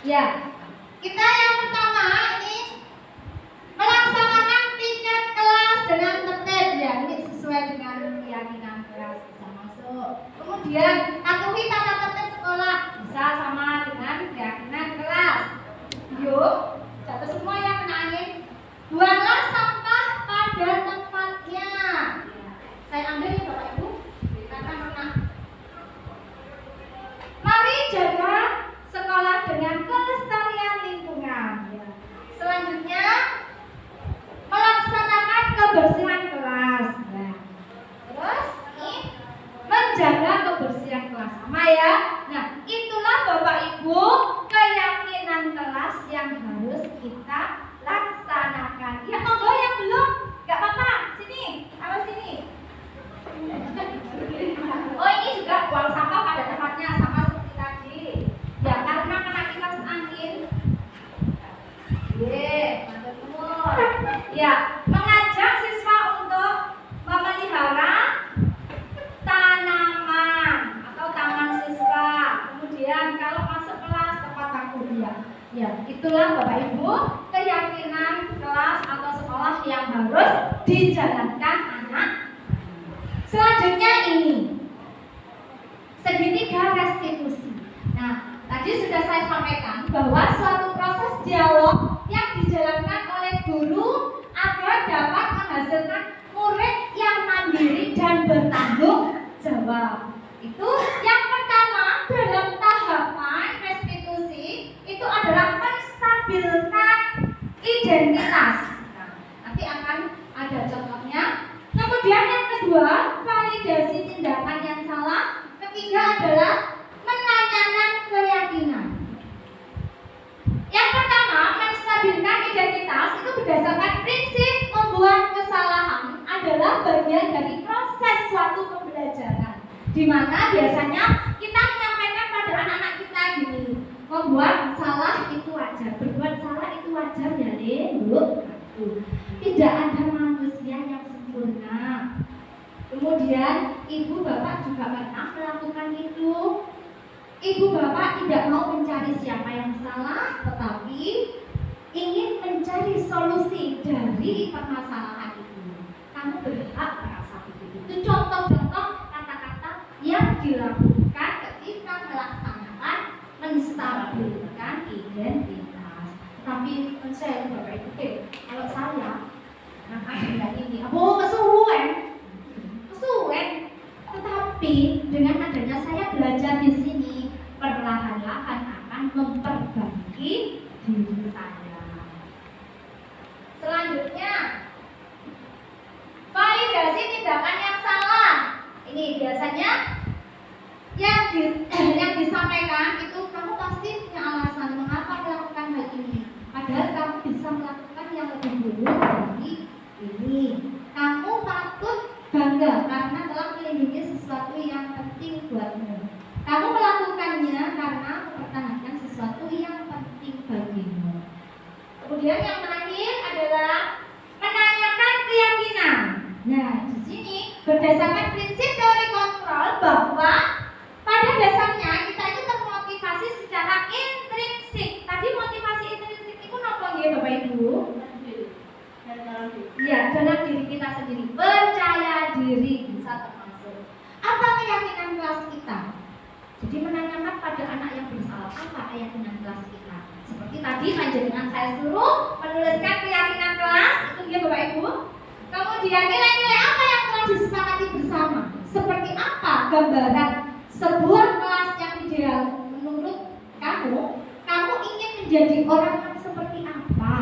Ya, kita yang pertama ini melaksanakan tingkat kelas dengan tertib ya, ini sesuai dengan keyakinan kelas bisa masuk. Kemudian patuhi tata tertib sekolah bisa sama dengan keyakinan kelas. Yuk, jatuh semua yang kena angin. Buanglah sampah pada tempatnya. Saya ambil ya Bapak Ibu. Kata mana? Mari jaga sekolah dengan kelestarian lingkungan. Selanjutnya melaksanakan kebersihan kelas. Nah, terus ini menjaga kebersihan kelas sama ya. Nah, itulah Bapak Ibu keyakinan kelas yang harus kita laksanakan. Ya monggo yang belum, nggak apa-apa. Sini, apa sini? Oh ini juga buang sampah pada tempatnya sama seperti tadi. Ya karena kena kipas angin. Mantap semua. Ya, mengajak siswa untuk memelihara tanaman atau taman siswa. Kemudian kalau masuk kelas tempat bangku dia. Ya, itulah Bapak Ibu keyakinan kelas atau sekolah yang harus dijalankan anak. Selanjutnya ini segitiga restitusi. Nah, tadi sudah saya sampaikan bahwa suatu proses dialog yang dijalankan oleh guru agar dapat menghasilkan murid yang mandiri dan bertanggung jawab. Itu yang pertama dalam tahapan restitusi itu adalah menstabilkan identitas. Nah, nanti akan ada contohnya. Kemudian yang kedua, validasi tindakan yang salah. Ketiga adalah menanyakan keyakinan. Yang pertama, menstabilkan identitas itu berdasarkan prinsip membuat kesalahan adalah bagian dari proses suatu pembelajaran. Di mana biasanya kita menyampaikan pada anak-anak kita gini, membuat salah itu wajar, berbuat salah itu wajar ya Bu. Tidak ada manusia yang sempurna. Kemudian ibu bapak juga pernah melakukan itu. Ibu bapak tidak mau mencari siapa yang salah, tetapi ingin mencari solusi dari permasalahan itu. Kamu berhak merasa begitu. Itu contoh-contoh kata-kata yang dilakukan ketika melaksanakan menstabilkan identitas. Tapi saya Bapak Ibu, kalau saya bilang ini, kesuwen. Tetapi dengan adanya saya belajar di sini, perlahan-lahan akan memperbaiki diri saya. Selanjutnya, validasi tindakan yang salah. Ini biasanya yang disampaikan itu kamu pasti punya alasan mengapa melakukan hal ini. Padahal kamu bisa melakukan yang lebih dulu dari ini. Kamu patut bangga karena telah melindungi sesuatu yang penting buatmu. Kamu melakukannya karena mempertahankan sesuatu yang penting bagimu. Kemudian yang terakhir adalah menanyakan keyakinan. Nah, di sini berdasarkan prinsip teori kontrol bahwa pada dasarnya kita itu termotivasi secara intrinsik. Tadi motivasi intrinsik itu apa ya Bapak Ibu? Ya, dalam diri kita sendiri, percaya diri bisa termasuk. Apa keyakinan kelas kita? Jadi menanyakan pada anak yang bersalah, apa keyakinan kelas kita? Seperti tadi panjenengan saya suruh menuliskan keyakinan kelas, itu dia Bapak Ibu. Kemudian nilai-nilai apa yang telah disepakati bersama? Seperti apa gambaran sebuah kelas yang ideal menurut kamu? Kamu ingin menjadi orang yang seperti apa?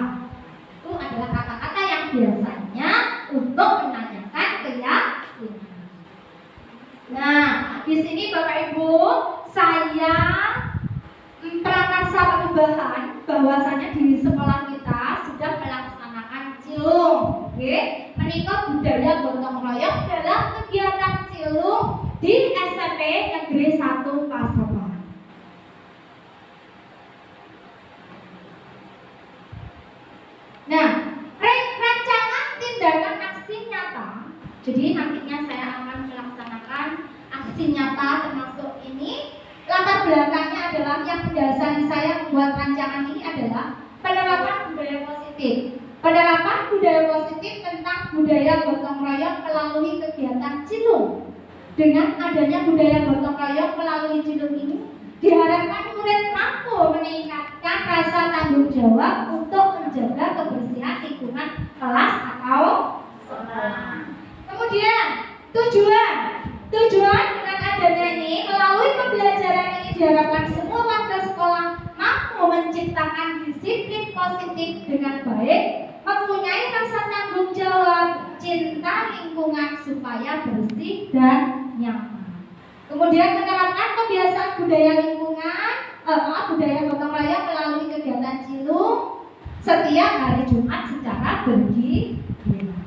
Itu adalah kata-kata yang biasanya untuk menanyakan keyakinan. Nah, di sini Bapak Ibu, saya prakarsa perubahan bahwasanya di sekolah kita sudah melaksanakan cilung. Menikah budaya gotong royong dalam kegiatan cilung di SMP Negeri 1 Pasaman. Nah, rancangan tindakan aksi nyata. Jadi nantinya saya akan melaksanakan aksi nyata termasuk ini. Latar belakangnya adalah yang mendasari saya membuat rancangan ini adalah penerapan budaya positif. Penerapan budaya positif tentang budaya gotong royong melalui kegiatan Cilung. Dengan adanya budaya gotong royong melalui Cilung ini, diharapkan murid mampu meningkatkan rasa tanggung jawab untuk menjaga kebersihan lingkungan kelas atau sekolah. Kemudian tujuan dengan adanya ini, melalui pembelajaran ini diharapkan semua warga sekolah mampu menciptakan disiplin positif dengan baik, mempunyai rasa tanggung jawab, cinta lingkungan supaya bersih dan nyaman. Kemudian menerapkan kebiasaan budaya budaya gotong royong melalui kegiatan Cilung setiap hari Jumat secara bergiliran.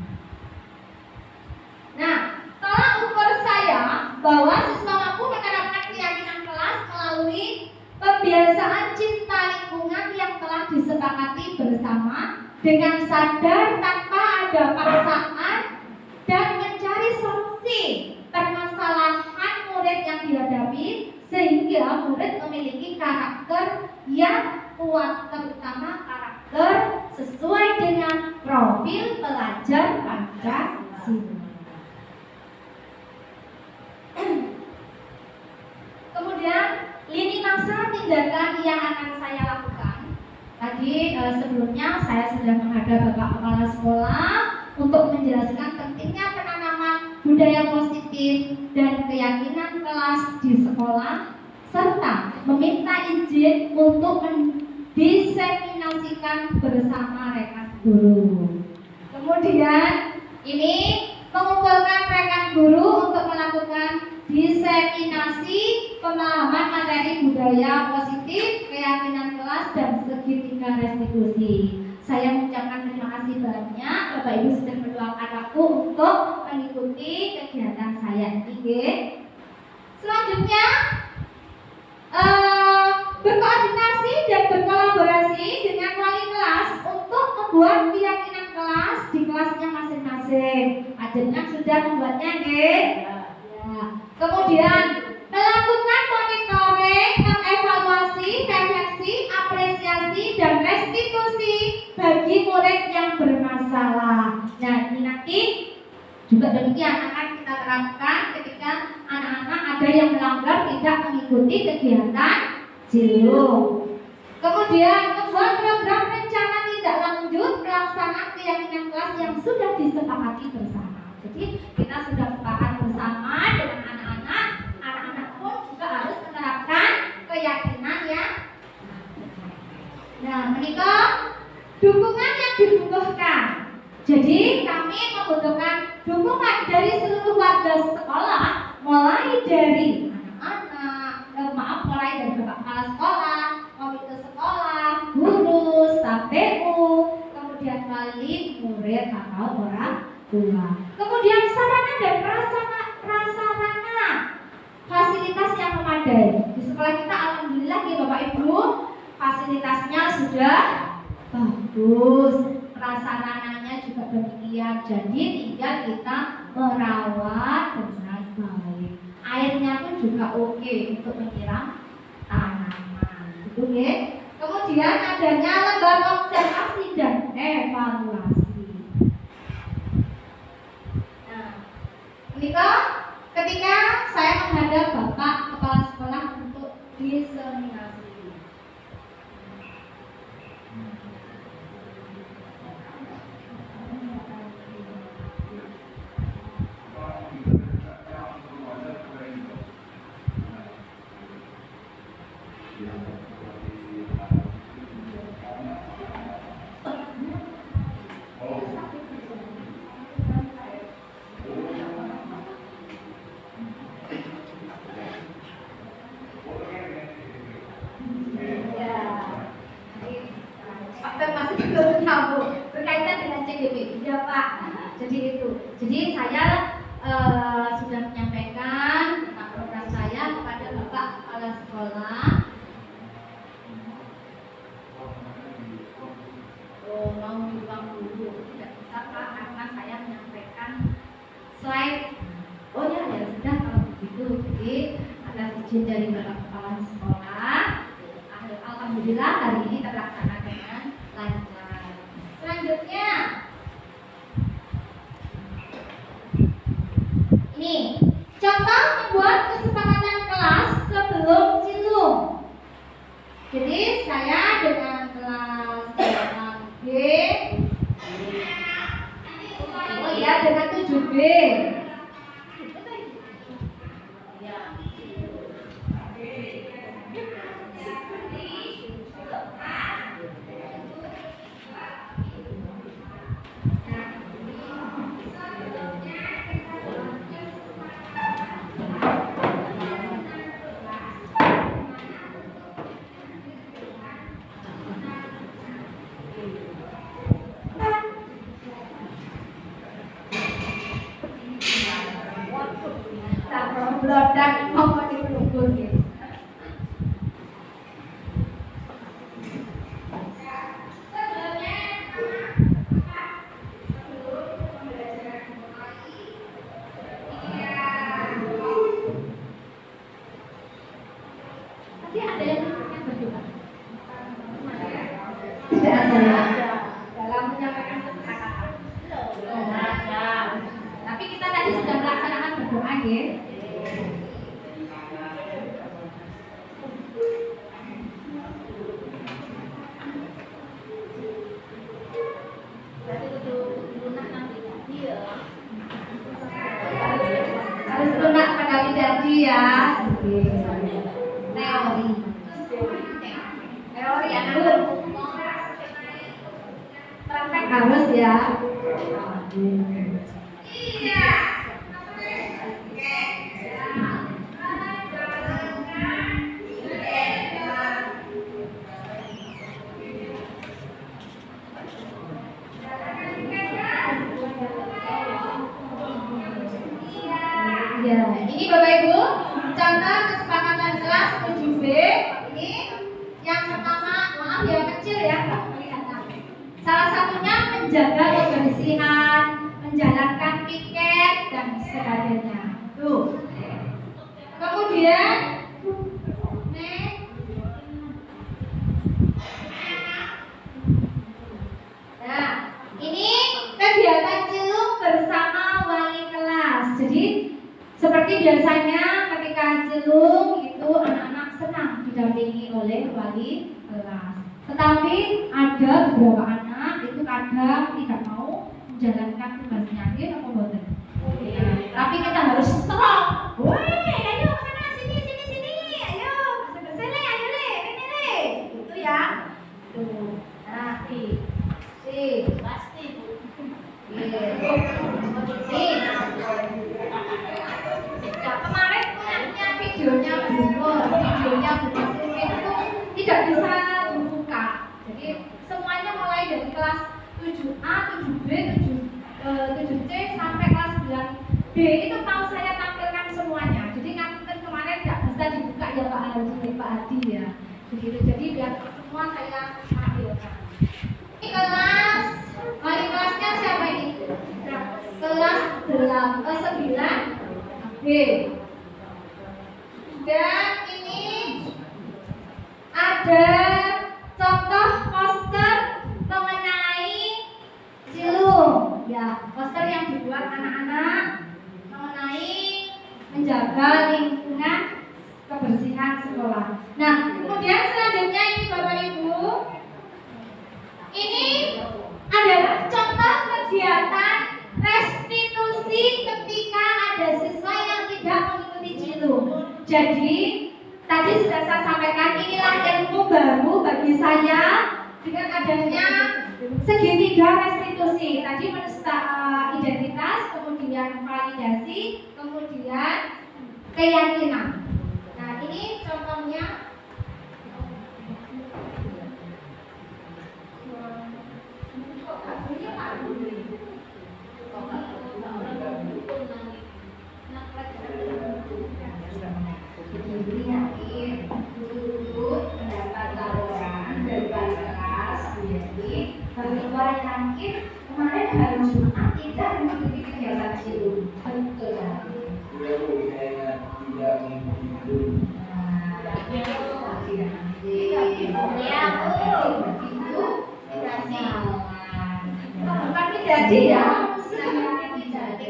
Nah, tolak ukur saya bahwa siswa mampu menerapkan keyakinan kelas melalui pembiasaan cinta lingkungan yang telah disepakati bersama dengan sadar tanpa ada paksaan dan mencari solusi permasalahan murid yang dihadapi sehingga murid memiliki karakter yang kuat, terutama karakter sesuai dengan profil pelajar Pancasila. Kemudian lini masa tindakan yang akan saya lakukan. Tadi sebelumnya saya sudah menghadap Bapak Kepala Sekolah untuk menjelaskan pentingnya penanaman budaya positif dan keyakinan kelas di sekolah, serta meminta izin untuk mendiseminasikan bersama rekan guru. Kemudian ini mengumpulkan rekan guru untuk melakukan diseminasi pemahaman materi budaya positif, keyakinan kelas, dan segitiga restitusi. Saya mengucapkan terima kasih banyak. Bapak Ibu sudah meluangkan waktu untuk mengikuti kegiatan saya ini. Selanjutnya berkoordinasi dan berkolaborasi dengan wali kelas untuk membuat keyakinan kelas di kelasnya masing-masing. Akhirnya sudah membuatnya, nggih? Ya. Kemudian melakukan monitoring, mengevaluasi, refleksi, apresiasi, dan restitusi bagi murid yang bermasalah. Nah, ini nanti juga demikian akan kita terapkan ketika anak-anak ada yang melanggar tidak mengikuti kegiatan Cilung. Kemudian membuat program rencana tindak lanjut pelaksanaan keyakinan kelas yang sudah disepakati bersama. Jadi kita sudah sepakat bersama dengan anak-anak pun juga harus menerapkan keyakinan yang. Nah, menikah dukungan yang dibutuhkan. Jadi kami membutuhkan dukungan dari seluruh warga sekolah, mulai dari anak-anak, mulai dari Bapak Kepala Sekolah, komite sekolah, guru, staf PU, kemudian wali, murid atau orang tua. Kemudian sarana dan prasarana fasilitas yang memadai. Di sekolah kita alhamdulillah ya Bapak Ibu, fasilitasnya sudah bagus, prasarananya juga demikian. Jadi tinggal kita merawat dengan baik. Airnya pun juga oke untuk menyiram tanaman. Gitu ya. Kemudian adanya lembaga observasi dan evaluasi. Nah, ketika saya menghadap Bapak Kepala Sekolah untuk diseminasi. Berkaitan dengan CGP, ya Pak. Jadi itu. Jadi saya sudah menyampaikan tentang program saya kepada Bapak Kepala Sekolah. Mau diulang dulu, tidak bisa Pak, karena saya menyampaikan slide. Oh ya, ya sudah kalau begitu. Jadi atas izin dari Bapak Kepala Sekolah, alhamdulillah alhamdulillah hari ini terlaksana dengan lancar. Selanjutnya ini contoh membuat kesepakatan kelas sebelum cilung. Jadi saya dengan kelas 8B, oh iya dengan 7B. Blodak apa dipelukul gitu. Tadi ada yang berdoa. Tidak ada dalam menyampaikan kesepakatan. Tapi kita tadi sudah melaksanakan berdoa ya. Harus lunak pada jadi ya. Teori ya Bu. Praktek harus ya. Iya. Ya, ini Bapak Ibu, contoh kesepakatan kelas 7B. Ini yang pertama, maaf ya kecil ya, nggak kelihatan. Salah satunya menjaga kebersihan, menjalankan piket dan sebagainya. Tuh. Kemudian, nah, ini kegiatan cilung bersama wali kelas. Jadi seperti biasanya ketika cilung itu anak-anak senang didampingi oleh wali kelas. Tetapi ada beberapa anak itu kadang tidak mau menjalankan tugasnya. Dia apa boten? Tapi kita harus strong. Woi, ayo sana sini. Ayo, bersih-bersih le, ayo le, ini le. Gitu ya. Tuh. Nah, pasti. Ya, kemarin punya videonya berhasil itu tidak bisa dibuka. Jadi semuanya mulai dari kelas 7A, 7B, 7C sampai kelas 9B itu mau saya tampilkan semuanya. Jadi kan kemarin tidak bisa dibuka ya Pak Adi ya. Begitu. Jadi biar semua saya tampilkan. Ini kelas wali kelasnya siapa ini? Kelas 9B. Dan ini ada contoh poster mengenai cilung. Ya, poster yang dibuat anak-anak mengenai menjaga lingkungan kebersihan sekolah. Nah, kemudian selanjutnya ini Bapak Ibu, ini adalah contoh kegiatan restitusi ketika ada siswa yang tidak mengikuti cilung. Jadi tadi sudah saya sampaikan, inilah ilmu baru bagi saya dengan adanya segitiga restitusi. Tadi identitas, kemudian validasi, kemudian keyakinan. Nah, ini contohnya. Kemarin hari Jumat tidak mengikuti kegiatan cilung. Betul ya. Tidak mengikuti. jadi ya saya tidak ada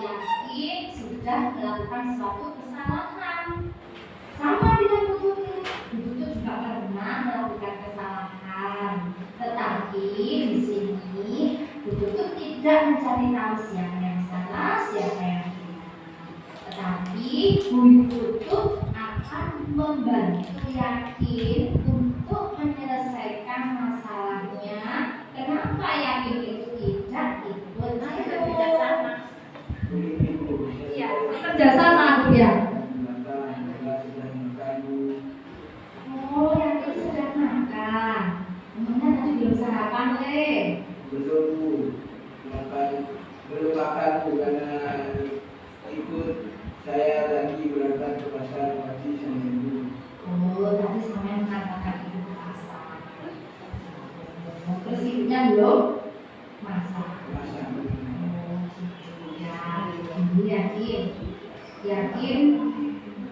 yakin sudah melakukan suatu kesalahan. Sama dengan Bu Tutu juga pernah melakukan kesalahan. Tetapi di sini Bu Tutu tidak mencari tahu siapa yang salah, siapa yang benar. Tetapi Bu Tutu akan membantu Yakin untuk menyelesaikan masalahnya. Kenapa Yakin itu tidak ikut? Kerjasama. Iya, kerjasama Bu ya. Oh, Yakin sudah makan. Kemudian tadi belum sarapan Belum Bu, belum makan Bu karena ikut saya lagi berangkat ke pasar pagi sama Ibu. Oh, tadi sampai mengatakan ibu ke pasar. Terus ibunya belum masak. Masak. Oh, gitu ya. Ibu yakin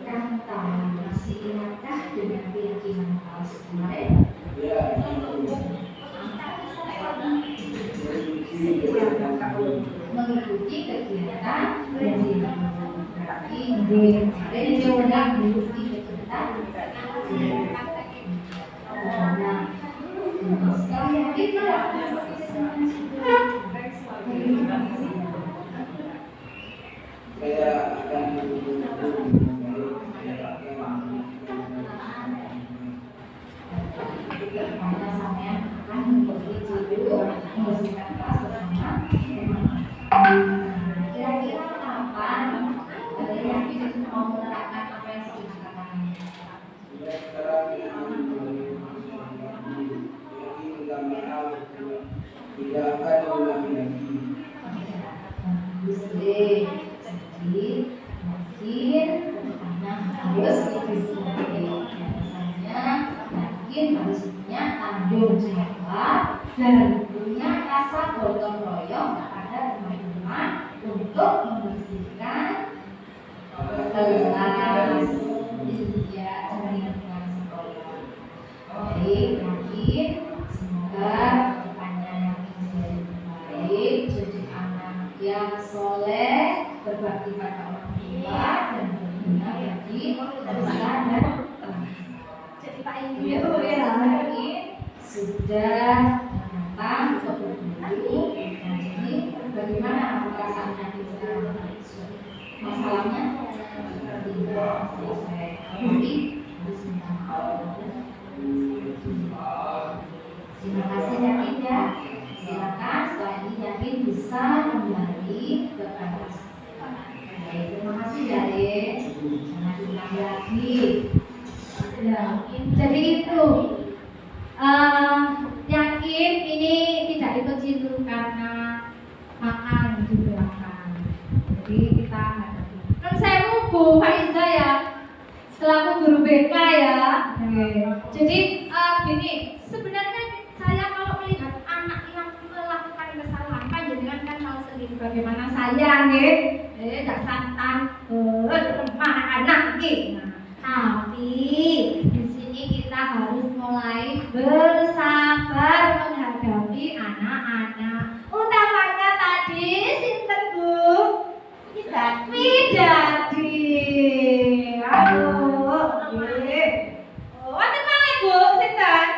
kamu tahu masih ingatkah dengan keyakinan Paus kemarin? Ya, Mengikuti kegiatan berarti kemarin dia udah mengikuti kegiatan. Sekali yakin tidak? saya akan Karena sampean akan mengikuti dulu membersihkan kelas bersama. Kira-kira kapan Yakin itu mau menerapkan apa yang sudah dikatakan? sekarang minta maaf tidak akan mengulangi lagi. Jadi Yakin karena harus disiplin. Misalnya Yakin harus punya tanggung jawab dan punya rasa gotong royong kepada teman-teman untuk membersihkan kelas ya dari lingkungan sekolah. Baik, Yakin semoga depannya Yakin menjadi baik, jadi anak yang soleh, berbakti pada orang tua dan berguna bagi bangsa dan jadi Pak Ibu ya sudah datang ke guru. Nah, jadi bagaimana perasaan Yakin sekarang? Masalahnya tidak selesai, tapi harus minta maaf. Terima kasih Yakin ya. Silakan setelah ini Yakin bisa kembali ke kelas. Baik, terima kasih Dek. Jangan diulangi lagi. Ya, jadi itu Yakin ini tidak ikut situ karena makan di belakang. Jadi kita hadapi. Kan saya Bu Faiza ya, selaku guru BK ya. Jadi gini, sebenarnya saya kalau melihat anak yang melakukan kesalahan, panjenengan kan tahu sendiri bagaimana saya tidak santan, lemah anak gitu. Tapi di sini kita harus mulai bersabar menghadapi anak-anak. Utamanya tadi sinten Bu? Widadi. Aduh, nggih. Wonten malih Bu sinten?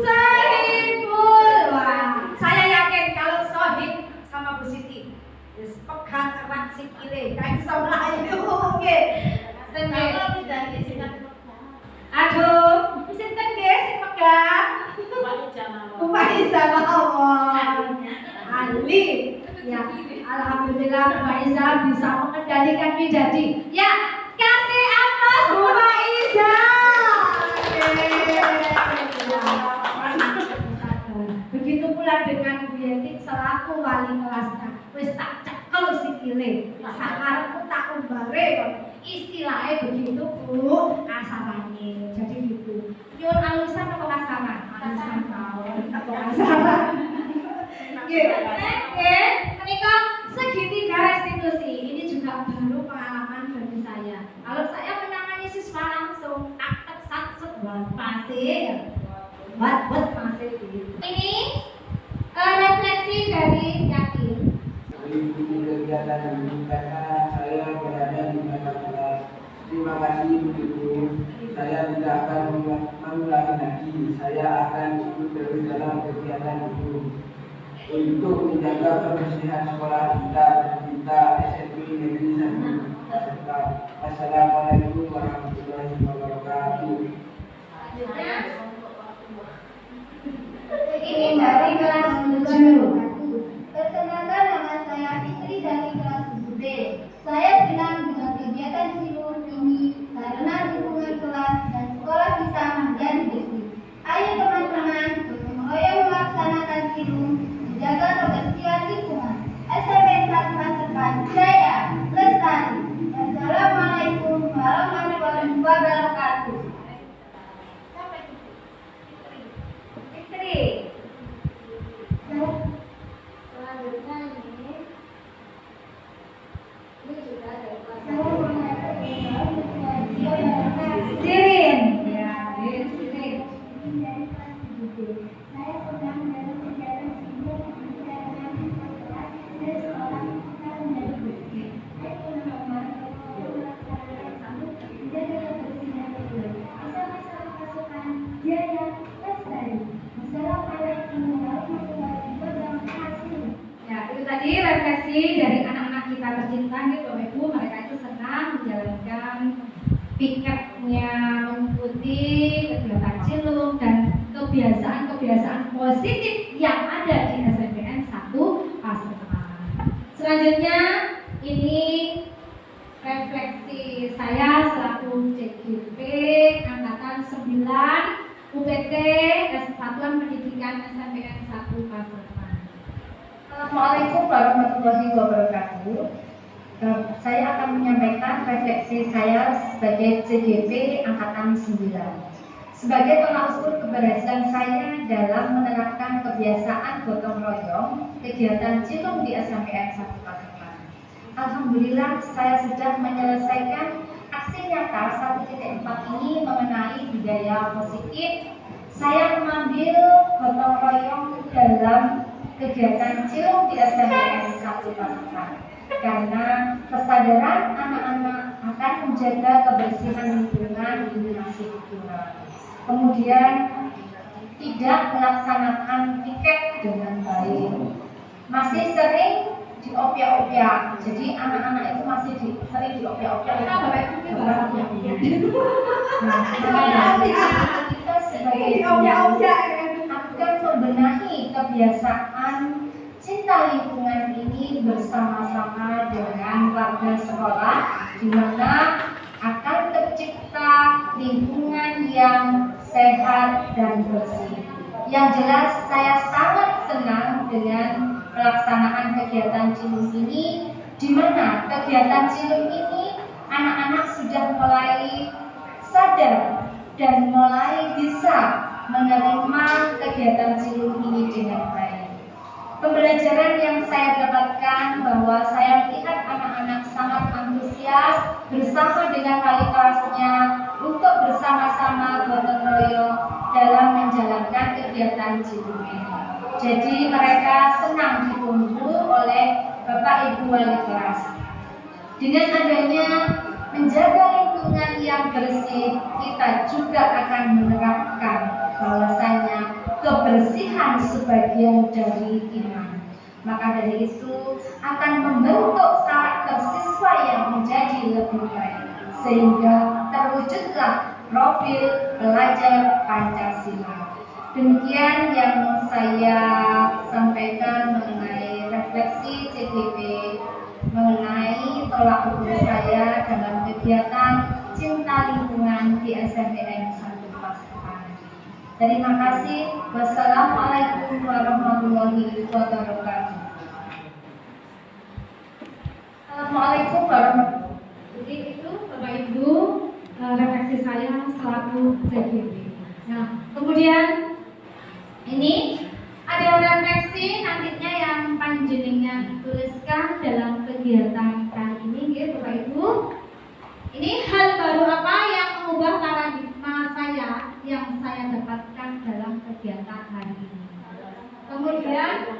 Sohibul. Wah, saya yakin kalau Sohib sama Bu Siti wis pegang erat sikile kae iso mlayu. Nggih. Kalau tidak disini Aduh, sinten nggih sing pegang? Faiza mawon. Ali. Ya, alhamdulillah Faiza bisa mengendalikan Widadi. Ya, kasih aplaus Bu Faiza. Begitu pula dengan Bu Yenti selaku wali kelasnya. Wis tak cekel sikile. Sakarepku tak umbare kok. Istilahnya begitu Bu, kasarane. Jadi gitu. Nyuwun alusan apa kasaran? Alusan kawon apa kasaran? Nggih. Nggih, menika segitiga restitusi. Ini juga baru pengalaman bagi saya. Kalau saya menangani siswa langsung tak sat pasti buat masih itu. Ini refleksi dari Yakin. Mengikuti kegiatan ini karena saya berada di mata kelas. Terima kasih Ibu. Saya tidak akan mengulangi lagi. Saya akan ikut terus dalam kegiatan itu untuk menjaga kebersihan sekolah kita SMP Negeri 1 Pasar. Assalamualaikum warahmatullahi wabarakatuh. Ini dari kelas 7. Perkenalkan, nama saya Fitri dari kelas 7B. Saya senang dengan kegiatan Cilung ini karena lingkungan kelas dan sekolah kita menjadi bersih. Ayo teman-teman, gotong royong melaksanakan Cilung, menjaga kebersihan lingkungan. SMN 1 Pasepan Jaya Lestari. Wassalamualaikum warahmatullahi wabarakatuh. Fitri. Selanjutnya ini juga dari kelas Sirin. Ya, Sirin. Saya sedang dalam kegiatan Cilung menjaga kelas dan sekolah kita menjadi bersih. Ayo teman-teman, melaksanakan menjaga kebersihan lingkungan. Bersama-sama pasukan Jaya Lestari. Wassalamualaikum warahmatullahi wabarakatuh. Ya, itu tadi refleksi dari anak-anak kita tercinta gitu, Bapak Ibu. Mereka itu senang menjalankan piketnya, mengikuti kegiatan Cilung dan kebiasaan-kebiasaan positif yang ada di SMPN 1 Pasepan. Selanjutnya ini refleksi saya selaku CGP angkatan 9 UPT Kesatuan Pendidikan SMPN 1 Pasepan. Assalamualaikum warahmatullahi wabarakatuh. Saya akan menyampaikan refleksi saya sebagai CGP Angkatan 9. Sebagai tolak ukur keberhasilan saya dalam menerapkan kebiasaan gotong royong kegiatan Cilung di SMPN 1 Pasepan. Alhamdulillah saya sudah menyelesaikan aksi nyata 1.4 ini mengenai budaya positif. Saya mengambil gotong royong dalam kegiatan Cilung di SMPN 1 Pasepan karena kesadaran anak-anak akan menjaga kebersihan lingkungan ini masih kurang. Kemudian tidak melaksanakan piket dengan baik, masih sering diopyak-opyak. Jadi anak-anak itu masih sering diopyak-opyak. Kita sebagai akan membenahi kebiasaan cinta lingkungan ini bersama-sama dengan warga sekolah, di mana akan tercipta lingkungan yang sehat dan bersih. Yang jelas saya sangat senang dengan pelaksanaan kegiatan Cilung ini, di mana kegiatan Cilung ini anak-anak sudah mulai sadar dan mulai bisa menerima kegiatan Cilung ini dengan baik. Pembelajaran yang saya dapatkan bahwa saya melihat anak-anak sangat antusias bersama dengan wali kelasnya untuk bersama-sama gotong royong dalam menjalankan kegiatan Cilung ini. Jadi mereka senang dibantu oleh Bapak Ibu wali kelas. Dengan adanya menjaga lingkungan yang bersih, kita juga akan menerapkan bahwasanya kebersihan sebagian dari iman. Maka dari itu akan membentuk karakter siswa yang menjadi lebih baik, sehingga terwujudlah profil pelajar Pancasila. Demikian yang saya sampaikan mengenai refleksi CGP mengenai tolak ukur saya dalam kegiatan cinta lingkungan di SMPN 1 Pasepan. Terima kasih. Wassalamualaikum warahmatullahi wabarakatuh. Assalamualaikum warahmatullahi wabarakatuh. Jadi itu Bapak Ibu refleksi saya selaku CGP. Nah, kemudian ini ada refleksi nantinya yang panjenengan tuliskan dalam kegiatan kali ini, ya Bapak Ibu. Ini hal baru apa yang mengubah paradigma saya yang saya dapatkan dalam kegiatan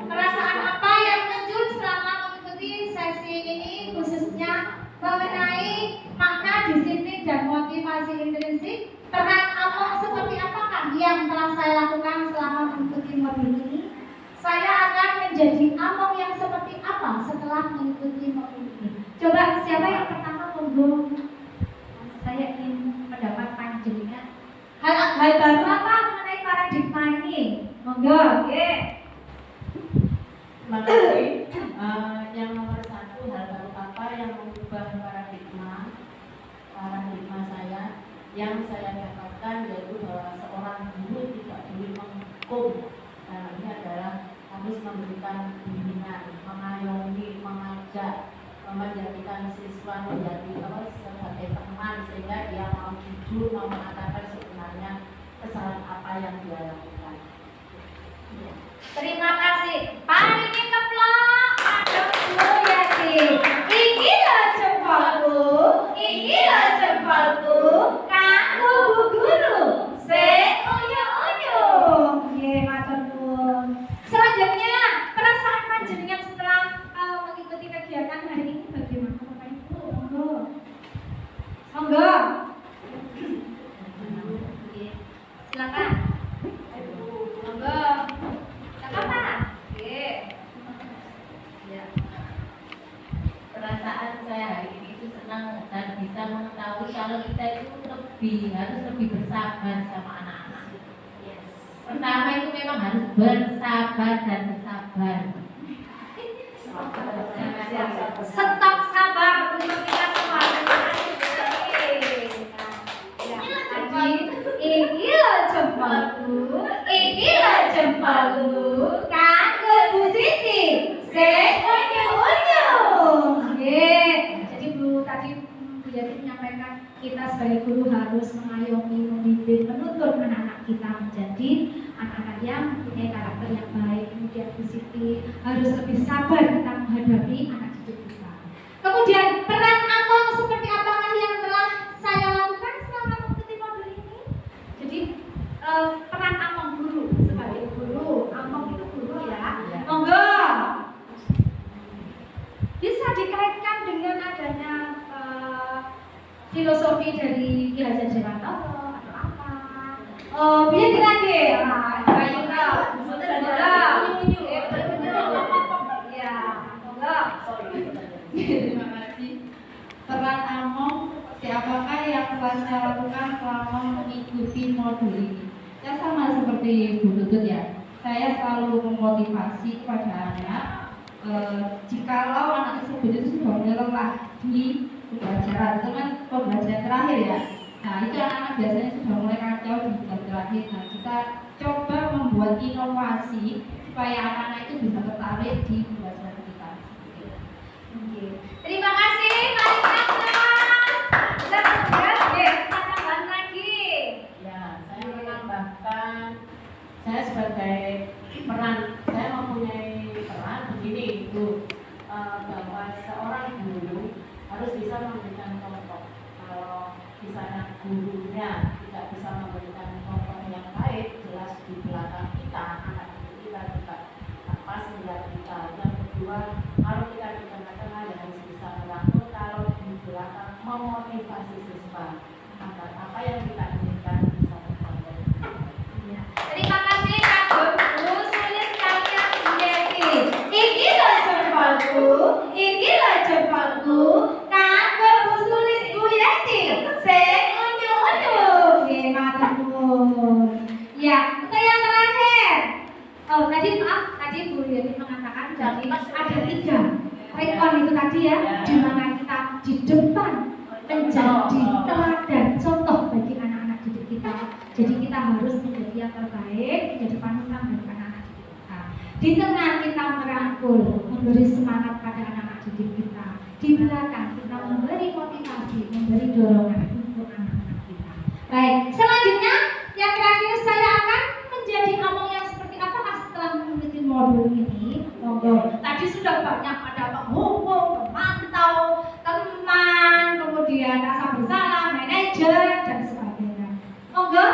perasaan apa yang muncul selama mengikuti sesi ini, khususnya mengenai makna disiplin dan motivasi intrinsik? Peran among seperti apakah yang telah saya lakukan selama mengikuti modul ini? Saya akan menjadi among yang seperti apa setelah mengikuti modul ini? Coba siapa yang pertama monggo? Saya ingin pendapat panjenengan. Hal baru apa mengenai paradigma ini? Monggo, oke. Terima kasih. Yang nomor satu, hal baru apa yang mengubah paradigma saya yang saya dapatkan yaitu bahwa seorang guru tidak boleh menghukum. Nah, ini adalah harus memberikan bimbingan, mengayomi, mengajak, menjadikan siswa menjadi sebagai teman sehingga dia mau jujur, mau mengatakan sebenarnya kesalahan apa yang dia lakukan. Ya. Terima kasih. Paringi keplok. Aduh, Bu Yati. Iki lho jempolku. Iki lho jempolku. Kanggo Bu Guru. Sing unyu-unyu. Nggih, matur nuwun. Selanjutnya, perasaan panjenengan setelah mengikuti kegiatan hari ini bagaimana Bapak Ibu? Monggo. Monggo. Silakan. Monggo. Apa? Oke. Ya. Perasaan saya hari ini itu senang dan bisa mengetahui kalau kita itu harus lebih bersabar sama anak-anak. Yes. Pertama itu memang harus bersabar dan bersabar. Stop sabar untuk kita semua. Iki lho jempolku, iki lho jempolku, kanggo Bu Siti, sing unyu-unyu. Nggih. Jadi Bu tadi Bu Yati menyampaikan kita sebagai guru harus mengayomi, membimbing, menuntun anak-anak kita menjadi anak-anak yang punya karakter yang baik. Kemudian Bu Siti harus lebih sabar kita menghadapi anak didik kita. Kemudian peran among seperti apakah yang telah saya lakukan selama mengikuti modul ini? Jadi peran among guru sebagai guru, among itu guru ya. Monggo. Bisa dikaitkan dengan adanya filosofi dari Ki Hajar Dewantara atau apa? Oh, biar lagi. Ayo kau. Ya, monggo. Terima kasih. Peran among seperti apakah yang telah saya lakukan selama mengikuti modul ini? Ya sama seperti Bu Tutut ya. Saya selalu memotivasi kepada anak. Jikalau anak tersebut itu sudah mulai lelah di pembelajaran, itu kan pembelajaran terakhir ya. Nah itu anak-anak biasanya sudah mulai kacau di bulan terakhir. Nah kita coba membuat inovasi supaya anak-anak itu bisa tertarik di pembelajaran kita. Terima kasih, Mas Mas. Kita tambahkan lagi. Ya, saya menambahkan saya sebagai peran, saya mempunyai peran begini Bu, bahwa seorang guru harus bisa memberikan contoh. Kalau misalnya gurunya tidak bisa memberikan contoh yang baik, jelas di belakang kita, anak didik kita juga tak pas melihat kita. Yang kedua, kalau kita di tengah-tengah ya harus bisa merangkul, kalau di belakang memotivasi siswa agar apa yang kita inginkan bisa tercapai. Terima kasih kagum Bu Sulis kalian Bu Yati. Iki lho jempolku, iki lho jempolku, kanggo Bu Sulis Bu Yati, sing unyu-unyu. Nggih, matur nuwun. Ya, untuk yang terakhir. Oh, tadi maaf, tadi Bu Yati mengatakan jadi ada 3 rekon itu tadi ya, di mana kita di depan menjadi teladan contoh bagi anak-anak didik kita. Jadi kita harus menjadi yang terbaik, menjadi panutan bagi anak-anak didik kita. Di tengah kita merangkul, memberi semangat pada anak-anak didik kita. Di belakang kita memberi motivasi, memberi dorongan untuk anak-anak kita. Baik, selanjutnya yang terakhir saya akan menjadi among yang seperti apakah setelah mengikuti modul ini? Monggo. Tadi sudah banyak ada penghubung, pemantau, teman, kemudian rasa bersalah, manajer dan sebagainya. Monggo,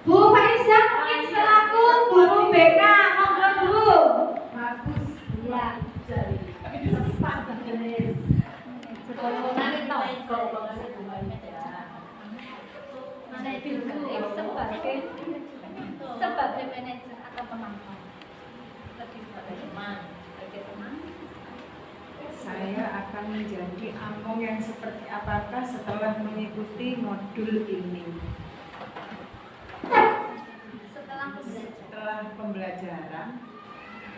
Bu Faiza mungkin selaku guru BK, monggo Bu. sebagai manajer atau pemantau? Lebih sebagai teman. Saya akan menjadi among yang seperti apakah setelah mengikuti modul ini.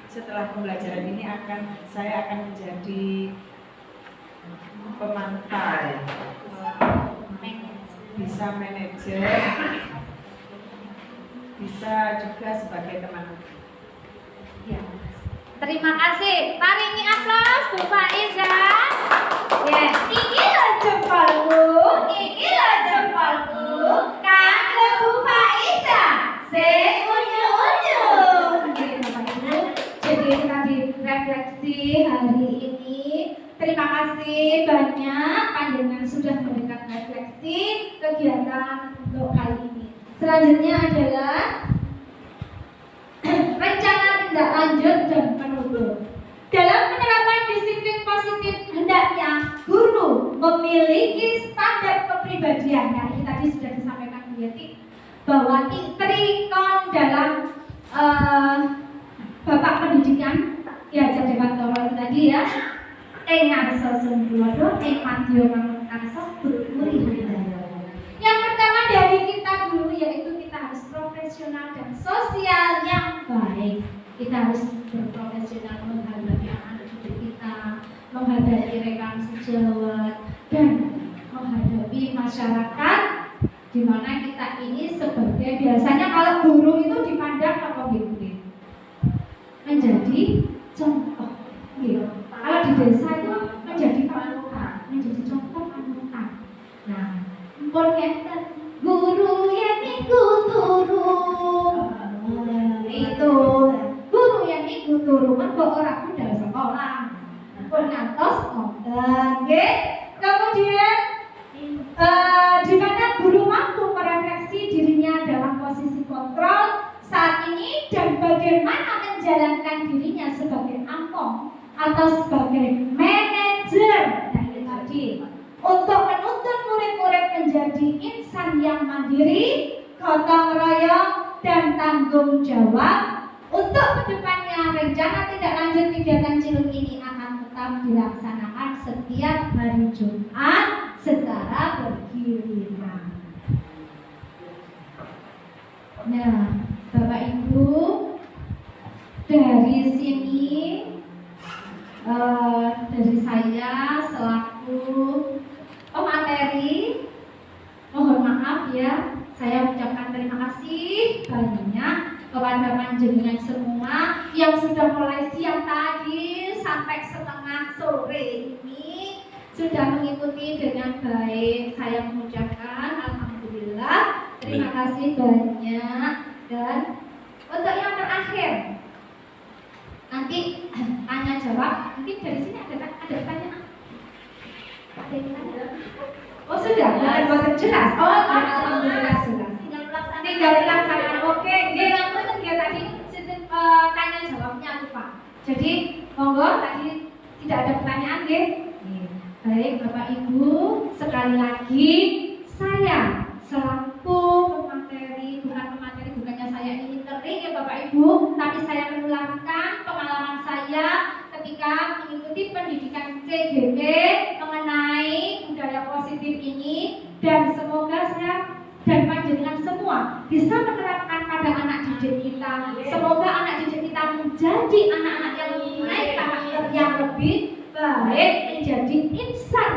Setelah pembelajaran ini saya akan menjadi pemantau, bisa manajer, bisa juga sebagai teman. Ya. Terima kasih. Paringi aplaus Bu Faiza. Ya, iki lho jempolku, kanggo Bu Faiza. Sing unyu-unyu. Jadi tadi refleksi hari ini. Terima kasih banyak panjenengan sudah memberikan refleksi kegiatan untuk kali ini. Selanjutnya adalah rencana tindak lanjut dan penutur. Dalam menerapkan disiplin positif, hendaknya guru memiliki standar kepribadian. Nah, ini tadi sudah disampaikan Bu Yeti bahwa trikon dalam Bapak Pendidikan Ki Hajar Dewantara tadi ya. Ngarsa sumpulodo, madya manungsa buri handaya. Yang pertama dari kita dulu yaitu kita harus profesional dan sosial yang baik. Kita harus berprofesional menghadapi anak didik kita, menghadapi rekan sejawat, dan menghadapi masyarakat di mana kita ini sebagai biasanya kalau guru itu dipandang apa gitu menjadi contoh gitu. Kalau di desa itu menjadi panutan, menjadi contoh panutan. Nah, pun enten guru yang ikut turun itu guru yang ikut turun kok orang budal sekolah pun ngantos nggih. Kemudian di mana guru mampu merefleksi dirinya dalam posisi kontrol saat ini dan bagaimana menjalankan dirinya sebagai among atau sebagai manajer. Nah, ini tadi untuk menuntun murid-murid menjadi insan yang mandiri, gotong royong, dan tanggung jawab. Untuk kedepannya, rencana tindak lanjut kegiatan Ciluk ini akan tetap dilaksanakan setiap hari Jumat secara bergiliran. Nah, Bapak Ibu, dari sini dari saya selaku pemateri mohon maaf ya, saya ucapkan terima kasih banyak kepada panjenengan semua yang sudah mulai siang tadi sampai setengah sore ini sudah mengikuti dengan baik. Saya mengucapkan alhamdulillah, terima kasih banyak. Dan untuk yang terakhir nanti tanya jawab, mungkin dari sini ada pertanyaan. Ada yang tanya? Oh sudah, bukan jelas. Oh alhamdulillah sudah. Tinggal pelaksanaan. Oke, yang penting ya tadi sistem tanya jawabnya lupa. Jadi monggo tadi tidak ada pertanyaan nggih. Baik Bapak Ibu, sekali lagi saya selaku pemateri, bukannya saya ini kering ya Bapak Ibu, tapi saya menularkan pengalaman saya ketika mengikuti pendidikan CGP mengenai budaya positif ini, dan semoga saya dan panjenengan semua bisa menerapkan pada anak didik kita. Semoga anak didik kita menjadi anak-anak yang mempunyai karakter yang lebih baik, menjadi insan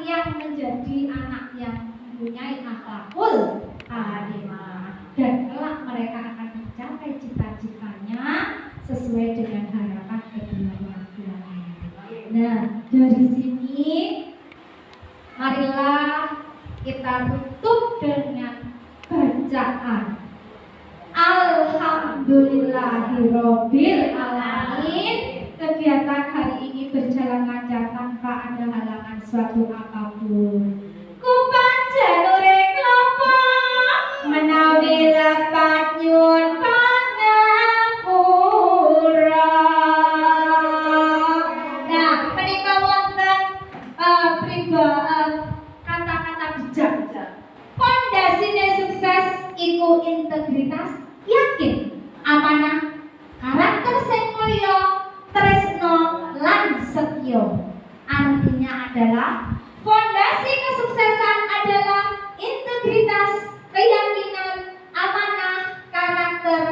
yang menjadi anak yang mempunyai akhlakul karimah, dan kelak mereka akan mencapai cita-citanya sesuai dengan harapan kedua orang tuanya. Nah, dari sini marilah kita tutup dengan bacaan Alhamdulillahirabbil alamin. Kegiatan hari ini berjalan lancar tanpa ada halangan suatu apapun. Kupanjanure klapa menawi lepat nyun pangapura. Nah, menika wonten kata-kata bijak. Pondasine sukses iku integritas, yakin, amanah, karakter sing mulya, tresno lan setya. Artinya adalah fondasi kesuksesan adalah integritas, keyakinan, amanah, karakter,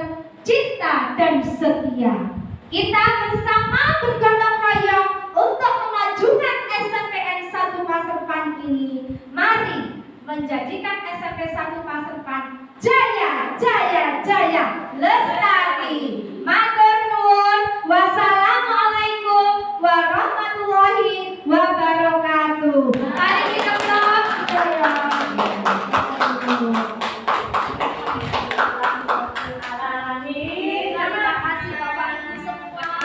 cinta dan setia. Kita bersama bergotong royong untuk memajukan SMPN 1 Paserpan ini. Mari menjadikan SMP 1 Paserpan jaya, jaya, jaya, lestari. Matur nuwun. Wassalamualaikum warahmatullahi wabarakatuh. Mari kita Terima kasih Bapak Ibu semua.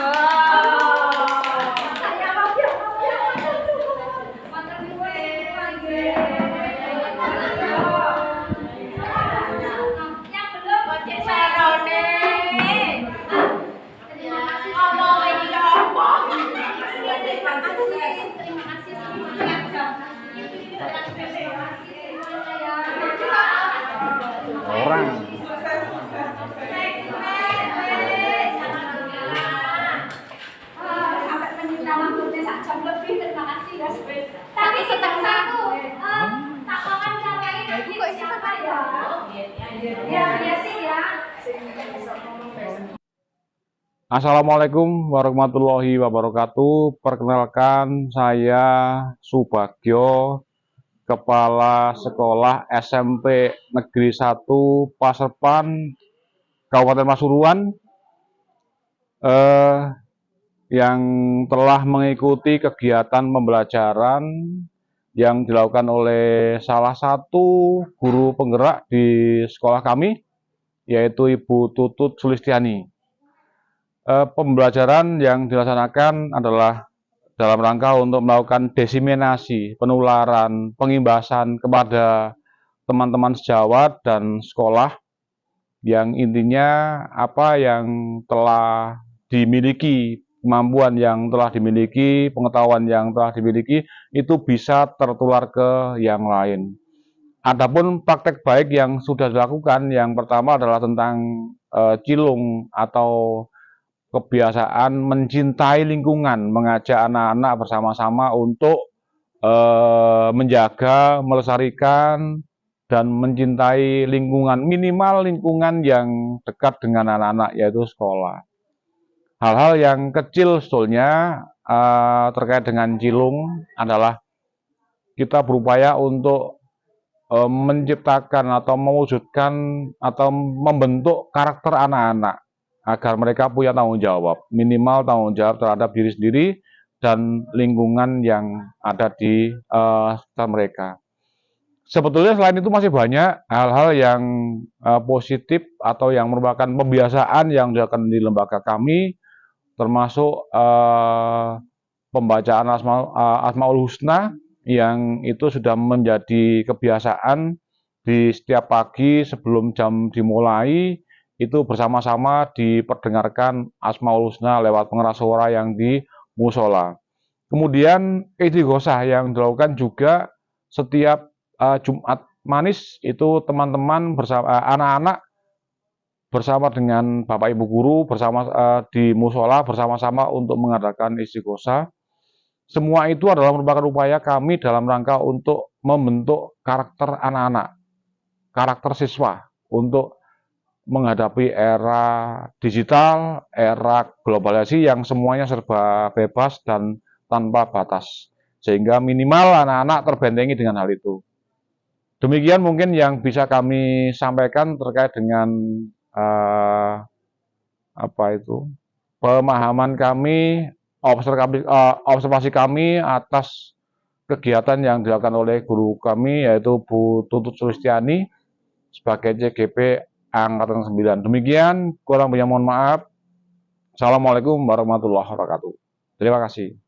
Orang Sampai penyita waktunya sak jam lebih. Terima kasih ya. Tapi setengah satu tak wawancarain lagi siapa ya? Ya, biasa ya. Assalamualaikum warahmatullahi wabarakatuh. Perkenalkan, saya Subagio, Kepala Sekolah SMP Negeri 1 Paserpan, Kabupaten Pasuruan, yang telah mengikuti kegiatan pembelajaran yang dilakukan oleh salah satu guru penggerak di sekolah kami, yaitu Ibu Tutut Sulistiani. Pembelajaran yang dilaksanakan adalah dalam rangka untuk melakukan diseminasi, penularan, pengimbasan kepada teman-teman sejawat dan sekolah, yang intinya apa yang telah dimiliki, kemampuan yang telah dimiliki, pengetahuan yang telah dimiliki itu bisa tertular ke yang lain. Adapun praktek baik yang sudah dilakukan, yang pertama adalah tentang cilung atau kebiasaan mencintai lingkungan, mengajak anak-anak bersama-sama untuk menjaga, melestarikan, dan mencintai lingkungan, minimal lingkungan yang dekat dengan anak-anak, yaitu sekolah. Hal-hal yang kecil sebetulnya terkait dengan cilung adalah kita berupaya untuk menciptakan atau mewujudkan atau membentuk karakter anak-anak agar mereka punya tanggung jawab, minimal tanggung jawab terhadap diri sendiri dan lingkungan yang ada di sekitar mereka. Sebetulnya selain itu masih banyak hal-hal yang positif atau yang merupakan pembiasaan yang dilakukan di lembaga kami, termasuk pembacaan Asmaul Husna yang itu sudah menjadi kebiasaan di setiap pagi sebelum jam dimulai. Itu bersama-sama diperdengarkan Asmaul Husna lewat pengeras suara yang di musola. Kemudian istighosah yang dilakukan juga setiap Jumat manis, itu teman-teman bersama anak-anak bersama dengan Bapak Ibu guru bersama di musola bersama-sama untuk mengadakan istighosah. Semua itu adalah merupakan upaya kami dalam rangka untuk membentuk karakter anak-anak, karakter siswa untuk menghadapi era digital, era globalisasi yang semuanya serba bebas dan tanpa batas. Sehingga minimal anak-anak terbentengi dengan hal itu. Demikian mungkin yang bisa kami sampaikan terkait dengan pemahaman kami, observasi kami atas kegiatan yang dilakukan oleh guru kami, yaitu Bu Tutut Sulistiani sebagai CGP Angkatan 9. Demikian, kurang lebihnya mohon maaf. Assalamualaikum warahmatullahi wabarakatuh. Terima kasih.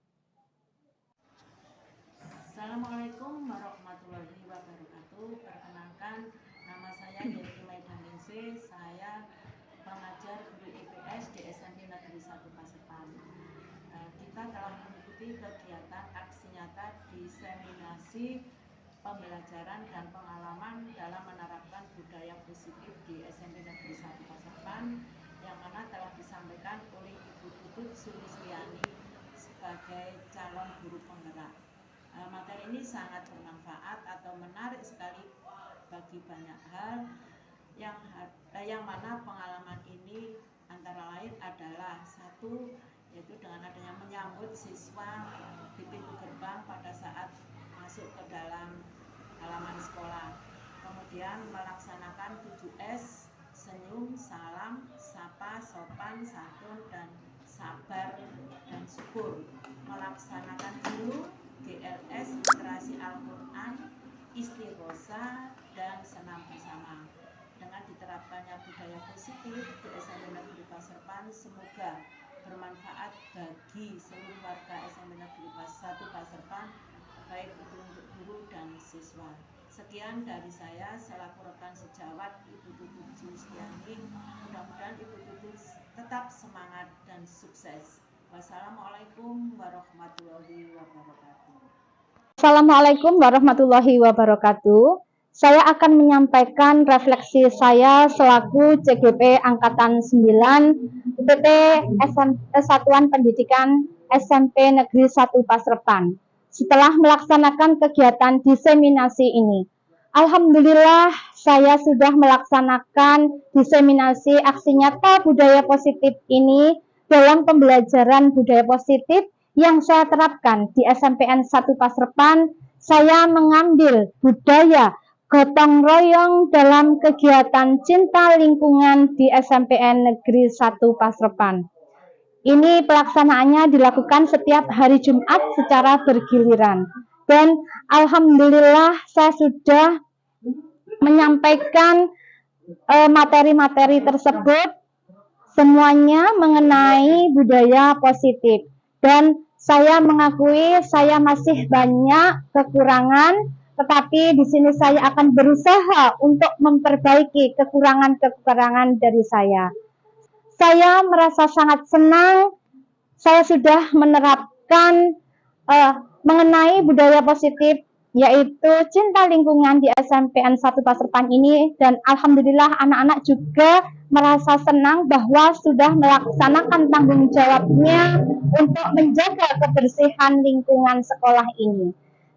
Assalamualaikum warahmatullahi wabarakatuh. Perkenalkan, nama saya Yenti Maidaningsih. Saya pengajar guru IPS di SMP Negeri 1 Paserpan. Kita telah mengikuti kegiatan aksi nyata diseminasi pembelajaran dan pengalaman dalam menerapkan budaya positif di SMP Negeri 1 Pasapan yang mana telah disampaikan oleh Ibu Tutut Sulisliani sebagai calon guru penggerak. Materi ini sangat bermanfaat atau menarik sekali bagi banyak hal yang mana pengalaman ini antara lain adalah satu, yaitu dengan adanya menyambut siswa di pintu gerbang pada saat masuk ke dalam halaman sekolah, kemudian melaksanakan 7S, senyum, salam, sapa, sopan, santun, dan sabar dan syukur, melaksanakan dulu GLS, literasi Al-Quran, istighosa, dan senam bersama. Dengan diterapkannya budaya positif di SMP Negeri Paserpan, semoga bermanfaat bagi seluruh warga SMP Negeri 1 Paserpan, baik itu untuk guru dan siswa. Sekian dari saya selaku rekan sejawat Ibu Tutut Sulisliani. Mudah-mudahan Ibu Tutut tetap semangat dan sukses. Wassalamualaikum warahmatullahi wabarakatuh. Assalamualaikum warahmatullahi wabarakatuh. Saya akan menyampaikan refleksi saya selaku CGP Angkatan 9 UPT Satuan Pendidikan SMP Negeri 1 Paserpan. Setelah melaksanakan kegiatan diseminasi ini, alhamdulillah saya sudah melaksanakan diseminasi aksi nyata budaya positif ini dalam pembelajaran budaya positif yang saya terapkan di SMPN 1 Paserpan. Saya mengambil budaya gotong royong dalam kegiatan cinta lingkungan di SMPN Negeri 1 Paserpan. Ini pelaksanaannya dilakukan setiap hari Jumat secara bergiliran. Dan alhamdulillah saya sudah menyampaikan materi-materi tersebut semuanya mengenai budaya positif. Dan saya mengakui saya masih banyak kekurangan, tetapi di sini saya akan berusaha untuk memperbaiki kekurangan-kekurangan dari saya. Saya merasa sangat senang saya sudah menerapkan mengenai budaya positif, yaitu cinta lingkungan di SMPN 1 Paserpan ini, dan alhamdulillah anak-anak juga merasa senang bahwa sudah melaksanakan tanggung jawabnya untuk menjaga kebersihan lingkungan sekolah ini.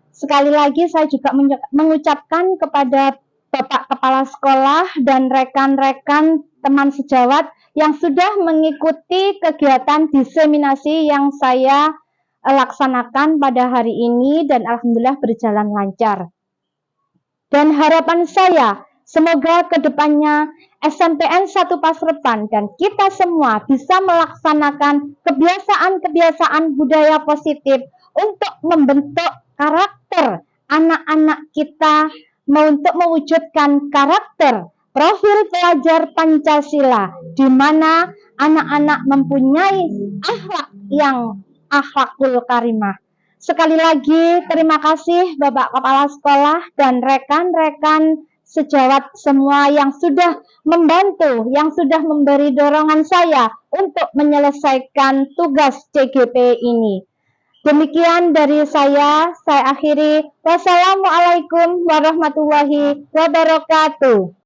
Sekali lagi saya juga mengucapkan kepada Bapak Kepala Sekolah dan rekan-rekan teman sejawat yang sudah mengikuti kegiatan diseminasi yang saya laksanakan pada hari ini, dan alhamdulillah berjalan lancar. Dan harapan saya, semoga kedepannya SMPN 1 Paserpan dan kita semua bisa melaksanakan kebiasaan-kebiasaan budaya positif untuk membentuk karakter anak-anak kita, untuk mewujudkan karakter profil pelajar Pancasila, di mana anak-anak mempunyai akhlak yang akhlakul karimah. Sekali lagi terima kasih Bapak Kepala Sekolah dan rekan-rekan sejawat semua yang sudah membantu, yang sudah memberi dorongan saya untuk menyelesaikan tugas CGP ini. Demikian dari saya akhiri. Wassalamualaikum warahmatullahi wabarakatuh.